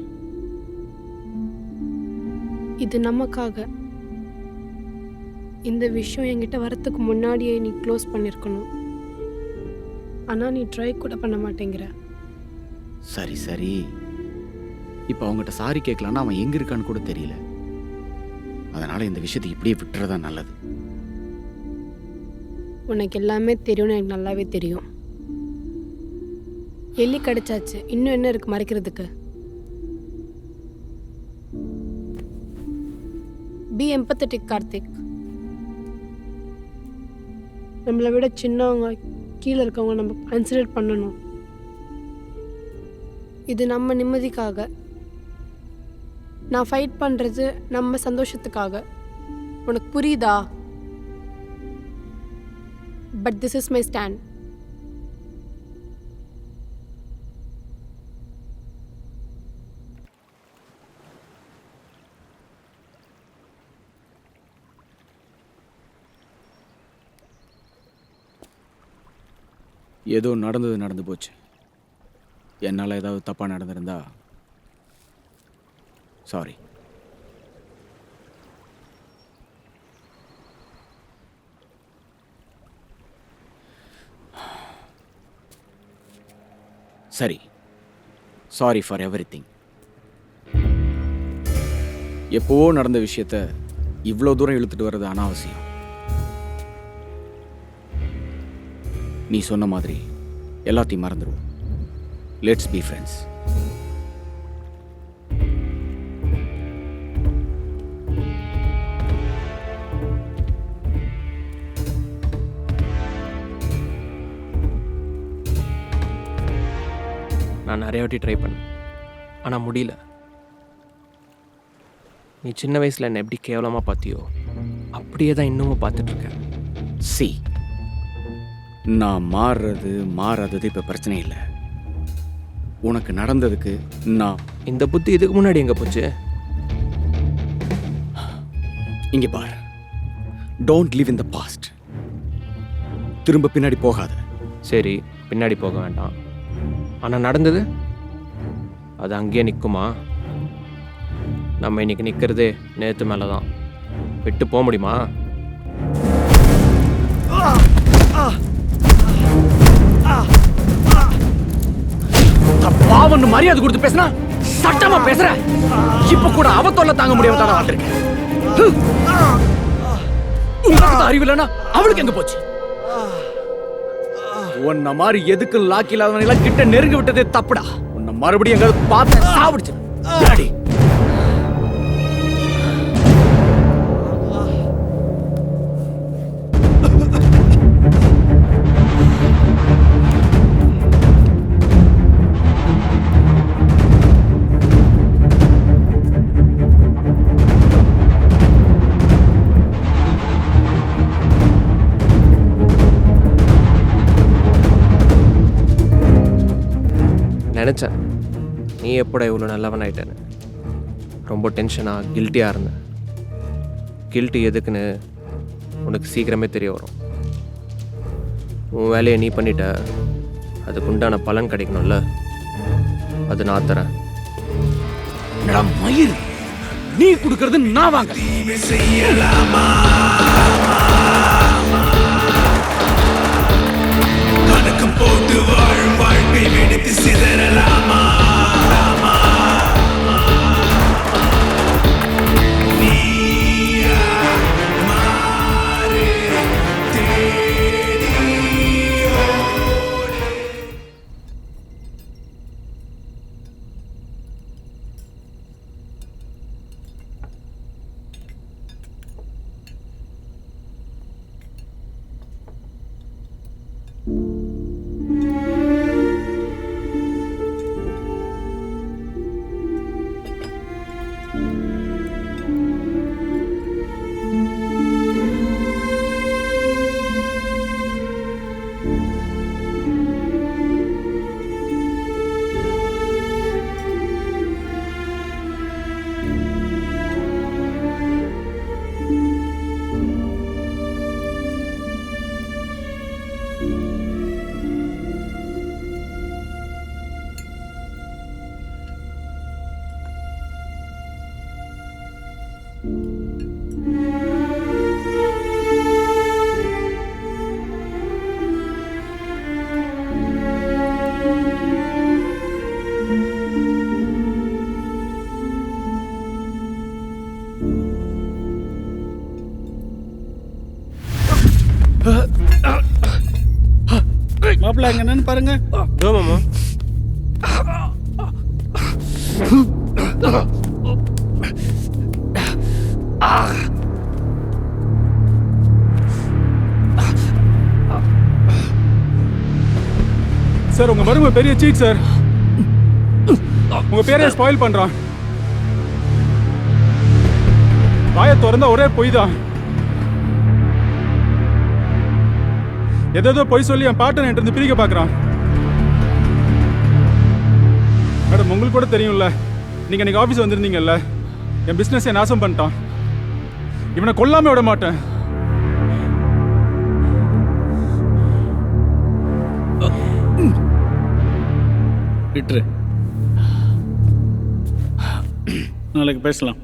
இது நமக்காக. இந்த விஷயம் என்கிட்ட வரத்துக்கு முன்னாடியே நீ க்ளோஸ் பண்ணியிருக்கணும். ஆனால் நீ ட்ரை கூட பண்ண மாட்டேங்கிற. சரி சரி, இப்போ அவங்ககிட்ட சாரி கேட்கலான்னா அவன் எங்க இருக்கான்னு கூட தெரியல. அதனால இந்த விஷயத்தை இப்படியே விட்டுறதா நல்லது. உனக்கு எல்லாமே தெரியும்னு எனக்கு நல்லாவே தெரியும். எள்ளி கிடைச்சாச்சு, இன்னும் என்ன இருக்கு மறைக்கிறதுக்கு? Be empathetic Karthik. நம்மளை விட சின்னவங்க கீழே இருக்கவங்க நம்ம கன்சிடர் பண்ணணும். இது நம்ம நிம்மதிக்காக. நான் ஃபைட் பண்ணுறது நம்ம சந்தோஷத்துக்காக. உனக்கு புரியுதா? But this is my stand. ஏதோ நடந்து போச்சு. என்னால் ஏதாவது தப்பாக நடந்திருந்தா சாரி. சரி, சாரி ஃபார் எவ்ரிதிங். எப்போவோ நடந்த விஷயத்த இவ்வளோ தூரம் இழுத்துட்டு வர்றது அனாவசியம். நீ சொன்ன மாதிரி எல்லாத்தையும் மறந்துடுவோம். Let's be friends. நான் நிறைய வாட்டி ட்ரை பண்ணேன், ஆனால் முடியல. நீ சின்ன வயசில் என்னை எப்படி கேவலமாக பார்த்தியோ அப்படியே தான் இன்னமும் பார்த்துட்ருக்கேன். சி, நான் மாறாதது இப்போ பிரச்சனை இல்லை. உனக்கு நடந்ததுக்கு நான் இந்த புத்தி இதுக்கு முன்னாடி எங்கே போச்சு? இங்கே பார், don't live in the past. திரும்ப பின்னாடி போகாத. சரி, பின்னாடி போக வேண்டாம். ஆனால் நடந்தது அது அங்கேயே நிற்குமா? நம்ம இன்னைக்கு நிற்கிறதே நேற்று மேலே தான். விட்டு போக முடியுமா? பாவன்னு மரியாதை கொடுத்து பேசினா சட்டமா பேசுற. இப்ப கூட அவ தொல்லை தாங்க முடியாம தானே வந்திருக்கேன். உங்களுக்கு அறிவு இல்லைன்னா அவளுக்கு எங்க போச்சு? உன்ன மாதிரி எதுக்கு லாக்கி இல்லாதவனை கிட்ட நெருங்கி விட்டதே தப்புடா. உன்னை மறுபடியும் எங்க பார்த்து சாப்பிடுச்சு. நினச்சேன் நீ எப்படா இவ்வளோ நல்லவன் ஆயிட்டேன்னு. ரொம்ப டென்ஷனாக கில்ட்டியாக இருந்தேன். கில்ட்டி எதுக்குன்னு உனக்கு சீக்கிரமே தெரிய வரும். உன் வேலையை நீ பண்ணிட்ட, அதுக்கு உண்டான பலன் கிடைக்கணும்ல, அது நான் தரேன். மயிர் நீ கொடுக்கறது நான் வாங்க. போட்டு வாழும் வாழ்க்கை வெடித்து சிதறலாமா? மாப்பிள்ள எங்க என்னன்னு பாருங்க. மாமா சார் உங்க மருமக பெரிய சீட் சார். உங்க பேரையே ஸ்பாயில் பண்றான். வாயை திறந்தா ஒரே பொய் தான். ஏதோ பொய் சொல்லி என் பாட்டை என்கிட்ட இருந்து பிரிக்க பார்க்கறான். மேடம் உங்களுக்கு கூட தெரியும்ல, நீங்க இன்னைக்கு ஆஃபீஸ் வந்திருந்தீங்கல்ல, என் பிஸ்னஸை நாசம் பண்ணிட்டான். இவனை கொல்லாம விட மாட்டேன். விட்டுரு, நாளைக்கு பேசலாம்.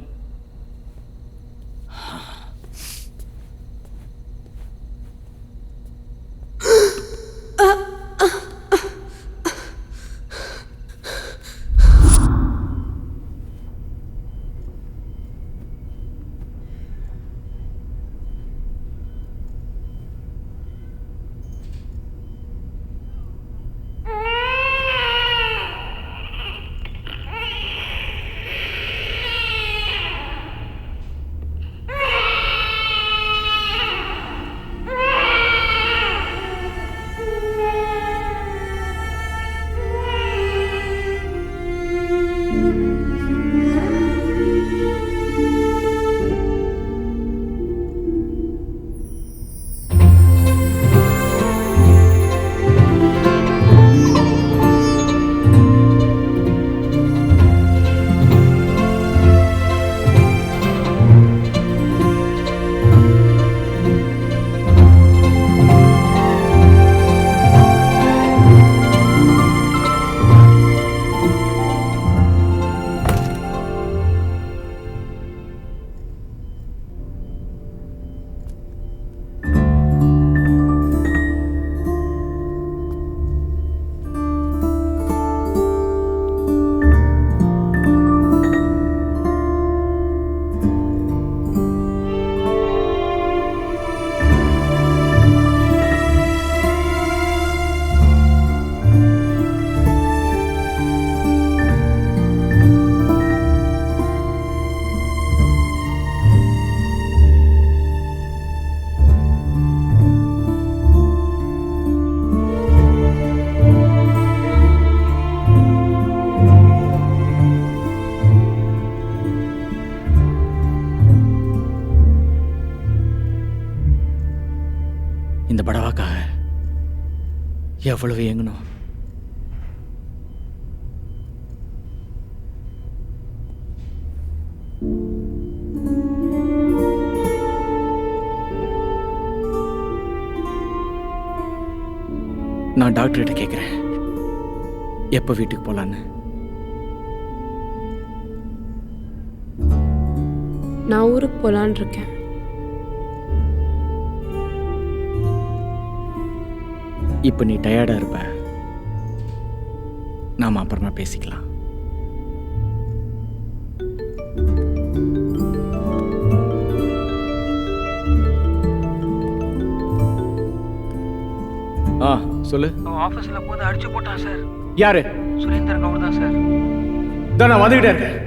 எவ்வளவு ஏங்கணும். நான் டாக்டர்கிட்ட கேட்குறேன் எப்போ வீட்டுக்கு போகலான்னு. நான் ஊருக்கு போகலான் இருக்கேன். இப்போ நீ டயர்டாக இருப்ப, நாம் அப்புறமா பேசிக்கலாம். ஆ சொல்லு. அவன் ஆஃபீஸில் போது அடிச்சு போட்டான் சார். யாரு? சுரேந்தர் கவுர் தான் சார். தான் நான் வந்துக்கிட்டே இருக்கேன்.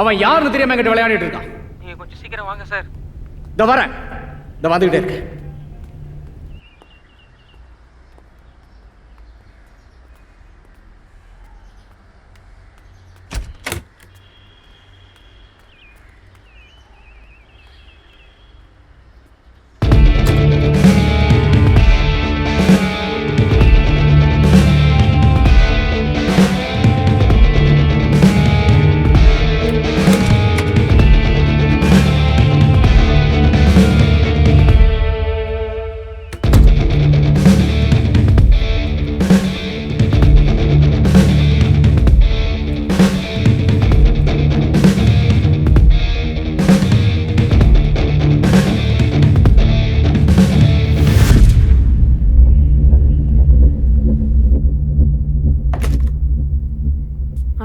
அவன் யாருன்னு தெரியாம என்கிட்ட விளையாடிட்டு இருக்கான். நீங்கள் கொஞ்சம் சீக்கிரம் வாங்க சார். இந்த வரேன், இந்த வந்துக்கிட்டே இருக்கேன்.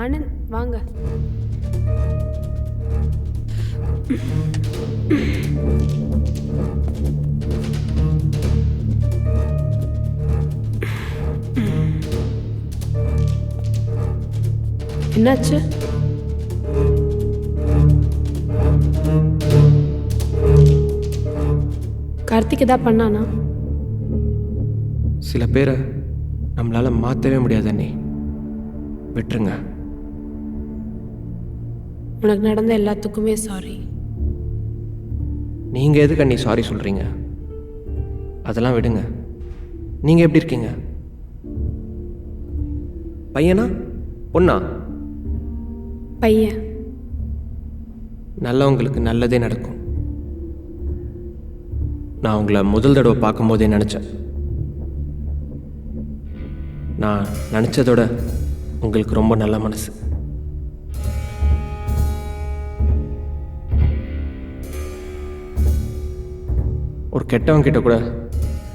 ஆனந்த் வாங்க. என்னாச்சு? கார்த்திக் எதா பண்ணானா? சில பேரை நம்மளால் மாற்றவே முடியாது அண்ணி, விட்டுருங்க. உனக்கு நடந்த எல்லாத்துக்குமே சாரி. நீங்கள் எதுக்கு அண்ணி சாரி சொல்கிறீங்க? அதெல்லாம் விடுங்க. நீங்கள் எப்படி இருக்கீங்க? பையனா பொண்ணா? பையன். நல்லவங்களுக்கு நல்லதே நடக்கும். நான் உங்களை முதல் தடவை பார்க்கும்போதே நினச்சேன். நான் நினச்சதோட உங்களுக்கு ரொம்ப நல்ல மனசு. ஒரு கெட்டவங்க கிட்ட கூட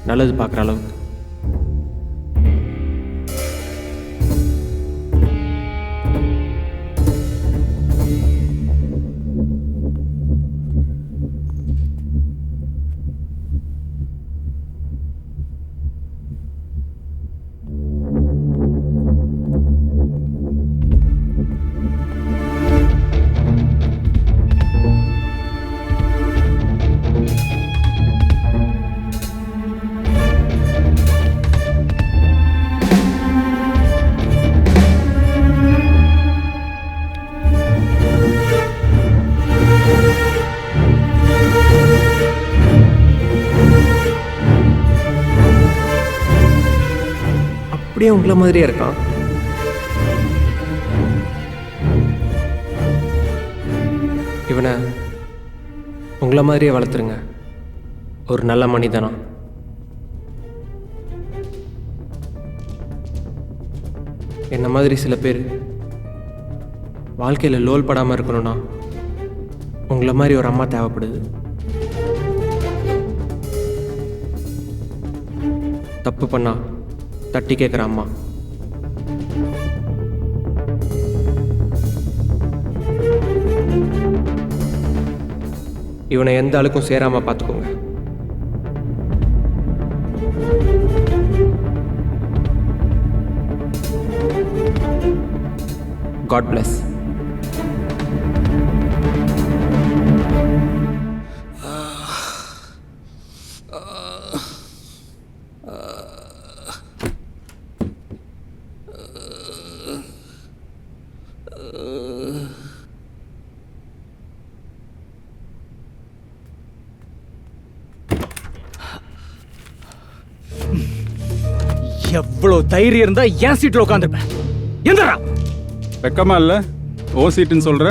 நல்லது பார்க்குற அளவுக்கு. அப்படியே உங்களை மாதிரியே இருக்கான். இவனை உங்களை மாதிரியே வளர்த்துருங்க. ஒரு நல்ல மனிதனா. என்ன மாதிரி சில பேர் வாழ்க்கையில் லோல் படாமல் இருக்கணும்னா உங்களை மாதிரி ஒரு அம்மா தேவைப்படுது. தப்பு பண்ணா தட்டி கேட்குற அம்மா. இவனை எந்த ஆளுக்கும் சேராமல் பார்த்துக்கோங்க. God bless. எவ்வளவு தைரியம் இருந்தா என் சீட்ல உட்காந்துருப்பேன். எந்திரா. வெக்கமா இல்லை ஓ சீட்டுன்னு சொல்கிற?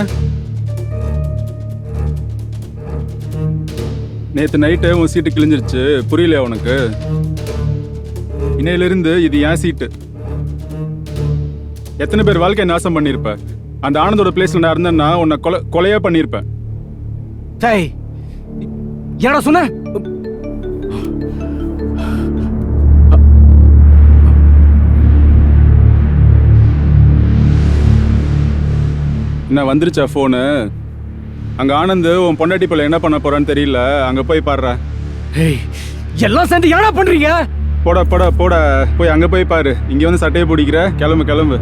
நேற்று நைட்டு உன் சீட்டு கிழிஞ்சிருச்சு, புரியலையா உனக்கு? இன்னையிலிருந்து இது என் சீட்டு. எத்தனை பேர் வாழ்க்கையை நாசம் பண்ணியிருப்ப? அந்த ஆனந்தோட பிளேஸ்ல நான் இருந்தேன்னா உன்னை கொலையா பண்ணியிருப்பேன். டேய், என்னடா சொன்ன? என்ன வந்துருச்சா ஃபோனு? அங்கே ஆனந்த் உன் பொண்டாட்டி பிள்ளை என்ன பண்ண போறான்னு தெரியல, அங்கே போய் பாடுறா. ஏய், எல்லாம் சேர்ந்து என்னடா பண்றீங்க? போட போட போட போய் அங்கே போய் பாரு. இங்கே வந்து சட்டையை பிடிக்கிற, கிளம்பு கிளம்பு.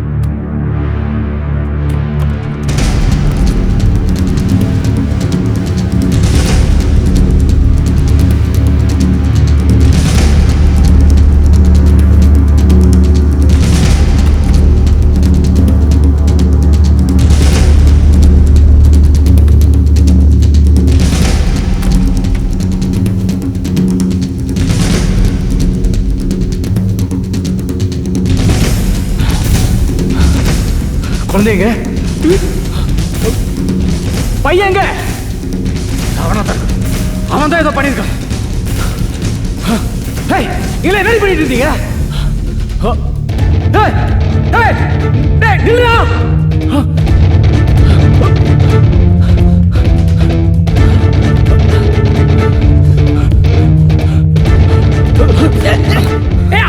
குழந்தைங்க, பையங்க, அவன் தான் ஏதோ பண்ணிருக்கான். இல்ல என்ன பண்ணிட்டு இருந்தீங்க?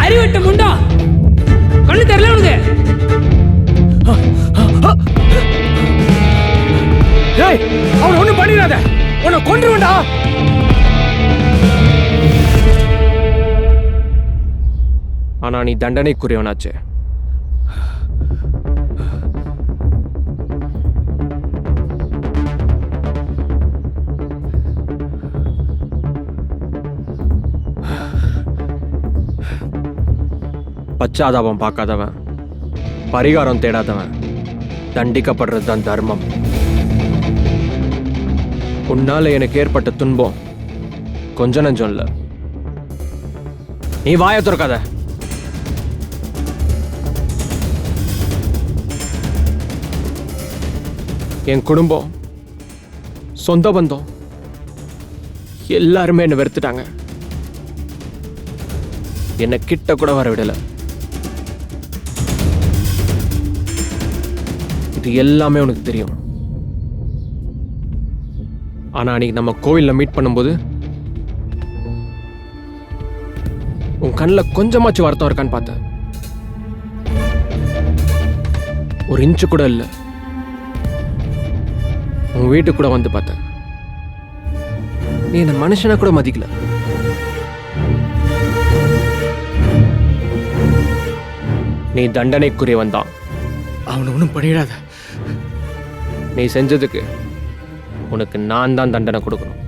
அறிவிட்ட முண்டா, கண்ணு தெரியல உனக்கு? அவன் ஒண்ணும் பண்ணிடாத, உன்னை கொன்றுவேன்டா. ஆனா நீ தண்டனைக்குரியவனாச்சே. பச்சாதாபம் பார்க்காதவன், பரிகாரம் தேடாதவன் தண்டிக்கப்படுறது தான் தர்மம். உன்னால எனக்கு ஏற்பட்ட துன்பம் கொஞ்ச நஞ்சம் இல்ல. நீ வாயை திறக்காத. என் குடும்பம், சொந்த பந்தம் எல்லாருமே என்னை வெறுத்துட்டாங்க. என்னை கிட்ட கூட வர விடல. இது எல்லாமே உனக்கு தெரியும். ஆனா அன்னைக்கு நம்ம கோயில்ல மீட் பண்ணும்போது உன் கண்ணில் கொஞ்சமாச்சு வருத்தம் இருக்கான்னு பார்த்தேன். ஒரு இன்ச்சு கூட இல்லை. உன் வீட்டுக்கு கூட வந்து பார்த்தேன். நீ என்ன மனுஷனை கூட மதிக்கல. நீ தண்டனைக்குரியவன் தான். அவனை ஒன்றும் பண்ணிடாத. நீ செஞ்சதுக்கு உனக்கு நான் தான் தண்டனை கொடுக்கணும்.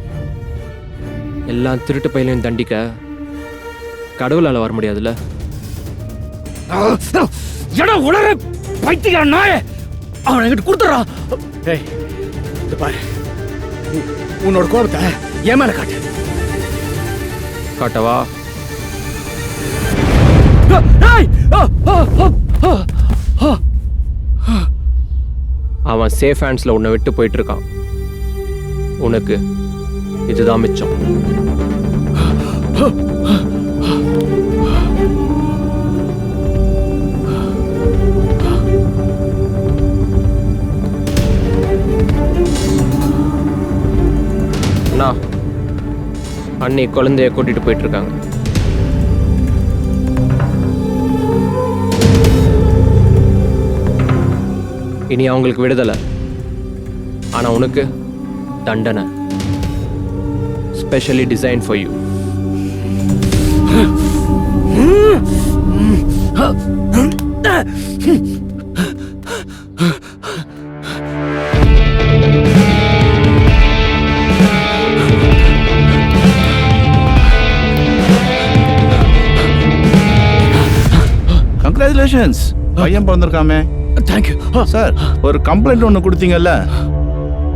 எல்லாம் திருட்டு பையிலையும் தண்டிக்க கடவுளால் வர முடியாதுல்ல. உலர பைத்தியக்கார நாயே, அவனை என்கிட்ட கொடுத்துறா. ஏய், இது பாரு, உன்னோட கோபத்தை என் மேல காட்டு. காட்டவா? அவன் சேஃப் ஹேண்ட்ஸ்ல உன்னை விட்டு போயிட்டு இருக்கான். உனக்கு இதுதான் மிச்சம். அண்ணா, அண்ணி குழந்தைய கூட்டிட்டு போயிட்டு இருக்காங்க. இனி அவங்களுக்கு விடுதலை, ஆனா உனக்கு தண்டனை. Specially design for you. Congratulations, பையன் பிறந்திருக்காமே. Thank you sir. ஒரு கம்ப்ளைண்ட் ஒன்று கொடுத்தீங்கல்ல,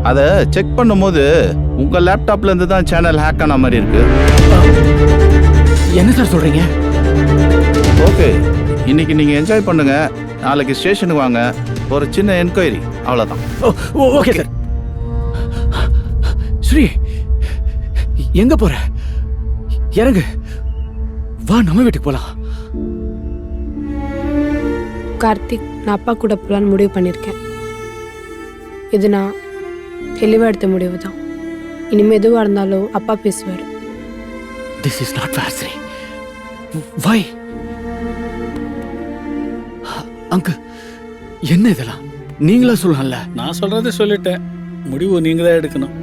அதை செக் பண்ணும்போது உங்க லேப்டாப்ல இருந்து தான் சேனல் ஹேக் ஆன மாதிரி இருக்கு. என்ன சார் சொல்றீங்க? ஓகே, இன்னைக்கு நீங்கள் என்ஜாய் பண்ணுங்க. நாளைக்கு ஸ்டேஷனுக்கு வாங்க. ஒரு சின்ன என்கொயரி, அவ்வளோதான். Okay sir. ஸ்ரீ, எங்க போற? இறங்கு, வா நம்ம வீட்டுக்கு போலாம். கார்த்திக், நான் அப்பா கூட போகலான்னு முடிவு பண்ணியிருக்கேன். இது நான் தெளிவாக எடுத்த முடிவு தான். இனிமேல் எதுவாக இருந்தாலும் அப்பா பேசுவார். This is not fair Sri. Why uncle, என்ன இதெல்லாம்? நீங்களா சொல்லலாம்ல. நான் சொல்றதை சொல்லிட்டேன், முடிவு நீங்க தான் எடுக்கணும்.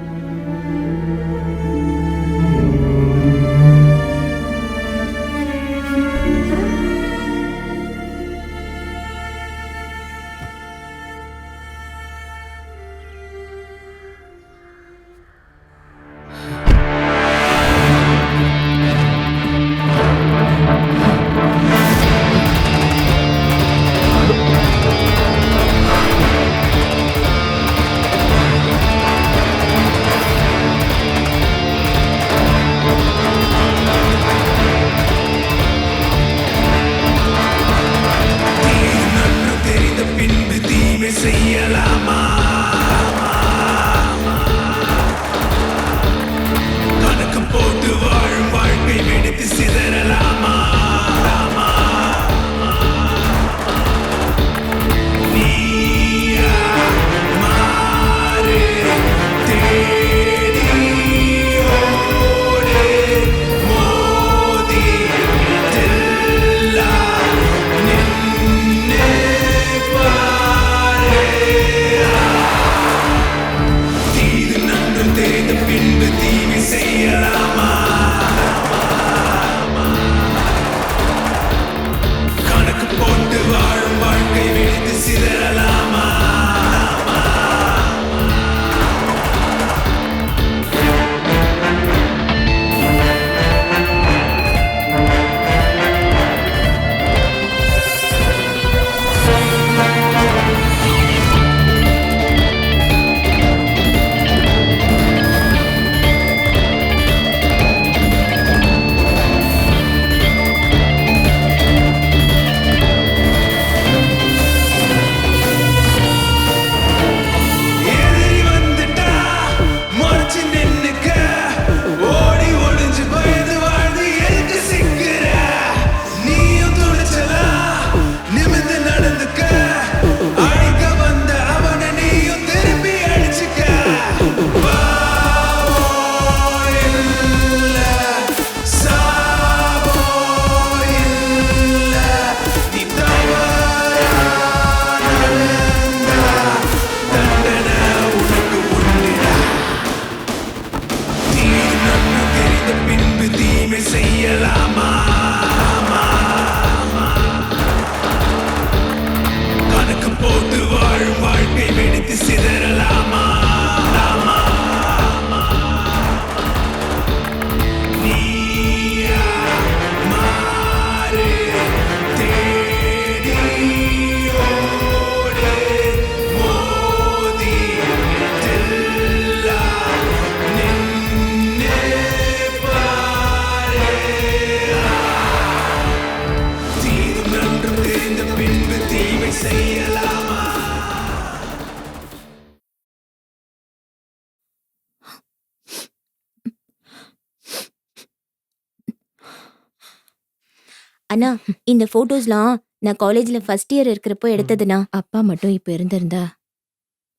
அண்ணா, இந்த போட்டோஸ்லாம் நான் காலேஜ்ல ஃபர்ஸ்ட் இயர் இருக்கிறப்போ எடுத்ததுண்ணா. அப்பா மட்டும் இப்ப இருந்திருந்தா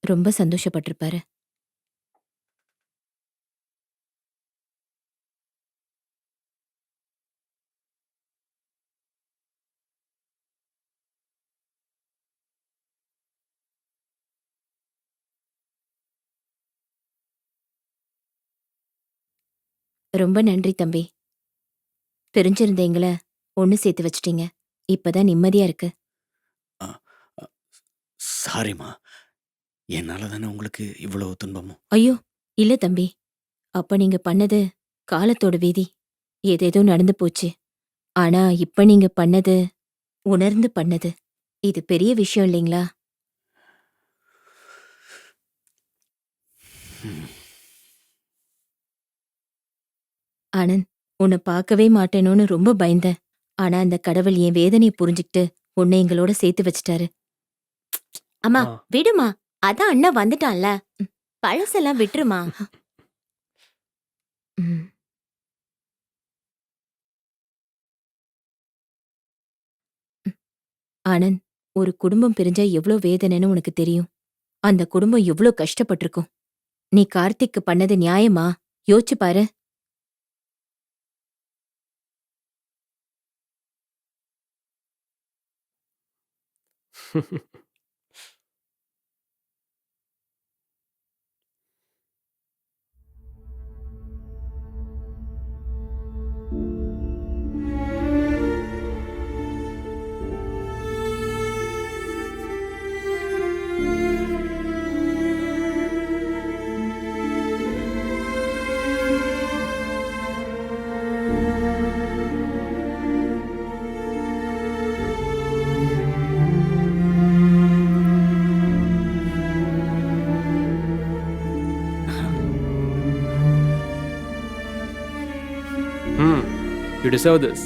ரொம்ப சந்தோஷப்பட்டிருப்பாரு. ரொம்ப நன்றி தம்பி. தெரிஞ்சிருந்தீங்கள ஒண்ணு சேர்த்து வச்சிட்டீங்க. இப்பதான் நிம்மதியா இருக்கு. சாரிம்மா, என்னால தானே உங்களுக்கு இவ்வளவு துன்பமும். ஐயோ இல்ல தம்பி, அப்ப நீங்க பண்ணது காலத்தோட வீதி. ஏதேதோ நடந்து போச்சு. ஆனா இப்ப நீங்க பண்ணது உணர்ந்து பண்ணது. இது பெரிய விஷயம் இல்லைங்களா? ஆனந்த், உன்னை பார்க்கவே மாட்டேனோன்னு ரொம்ப பயந்தேன். ஆனா அந்த கடவுள் என் வேதனையை புரிஞ்சுக்கிட்டு உன்னை எங்களோட சேர்த்து வச்சிட்டாரு. அம்மா விடுமா, அதான் அண்ணா வந்துட்டான்ல, பழசெல்லாம் விட்டுருமா. ஆனந்த், ஒரு குடும்பம் பிரிஞ்சா எவ்வளோ வேதனைன்னு உனக்கு தெரியும். அந்த குடும்பம் எவ்வளோ கஷ்டப்பட்டிருக்கும். நீ கார்த்திக்கு பண்ணது நியாயமா? யோசிச்சு பாரு. You deserve this.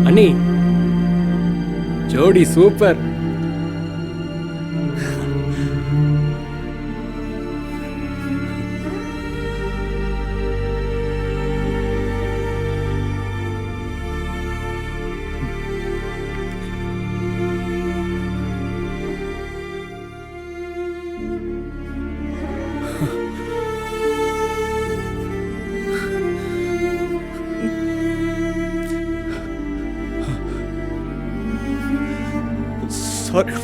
அண்ணி, ஜோடி சூப்பர். Sorry.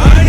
ஆடி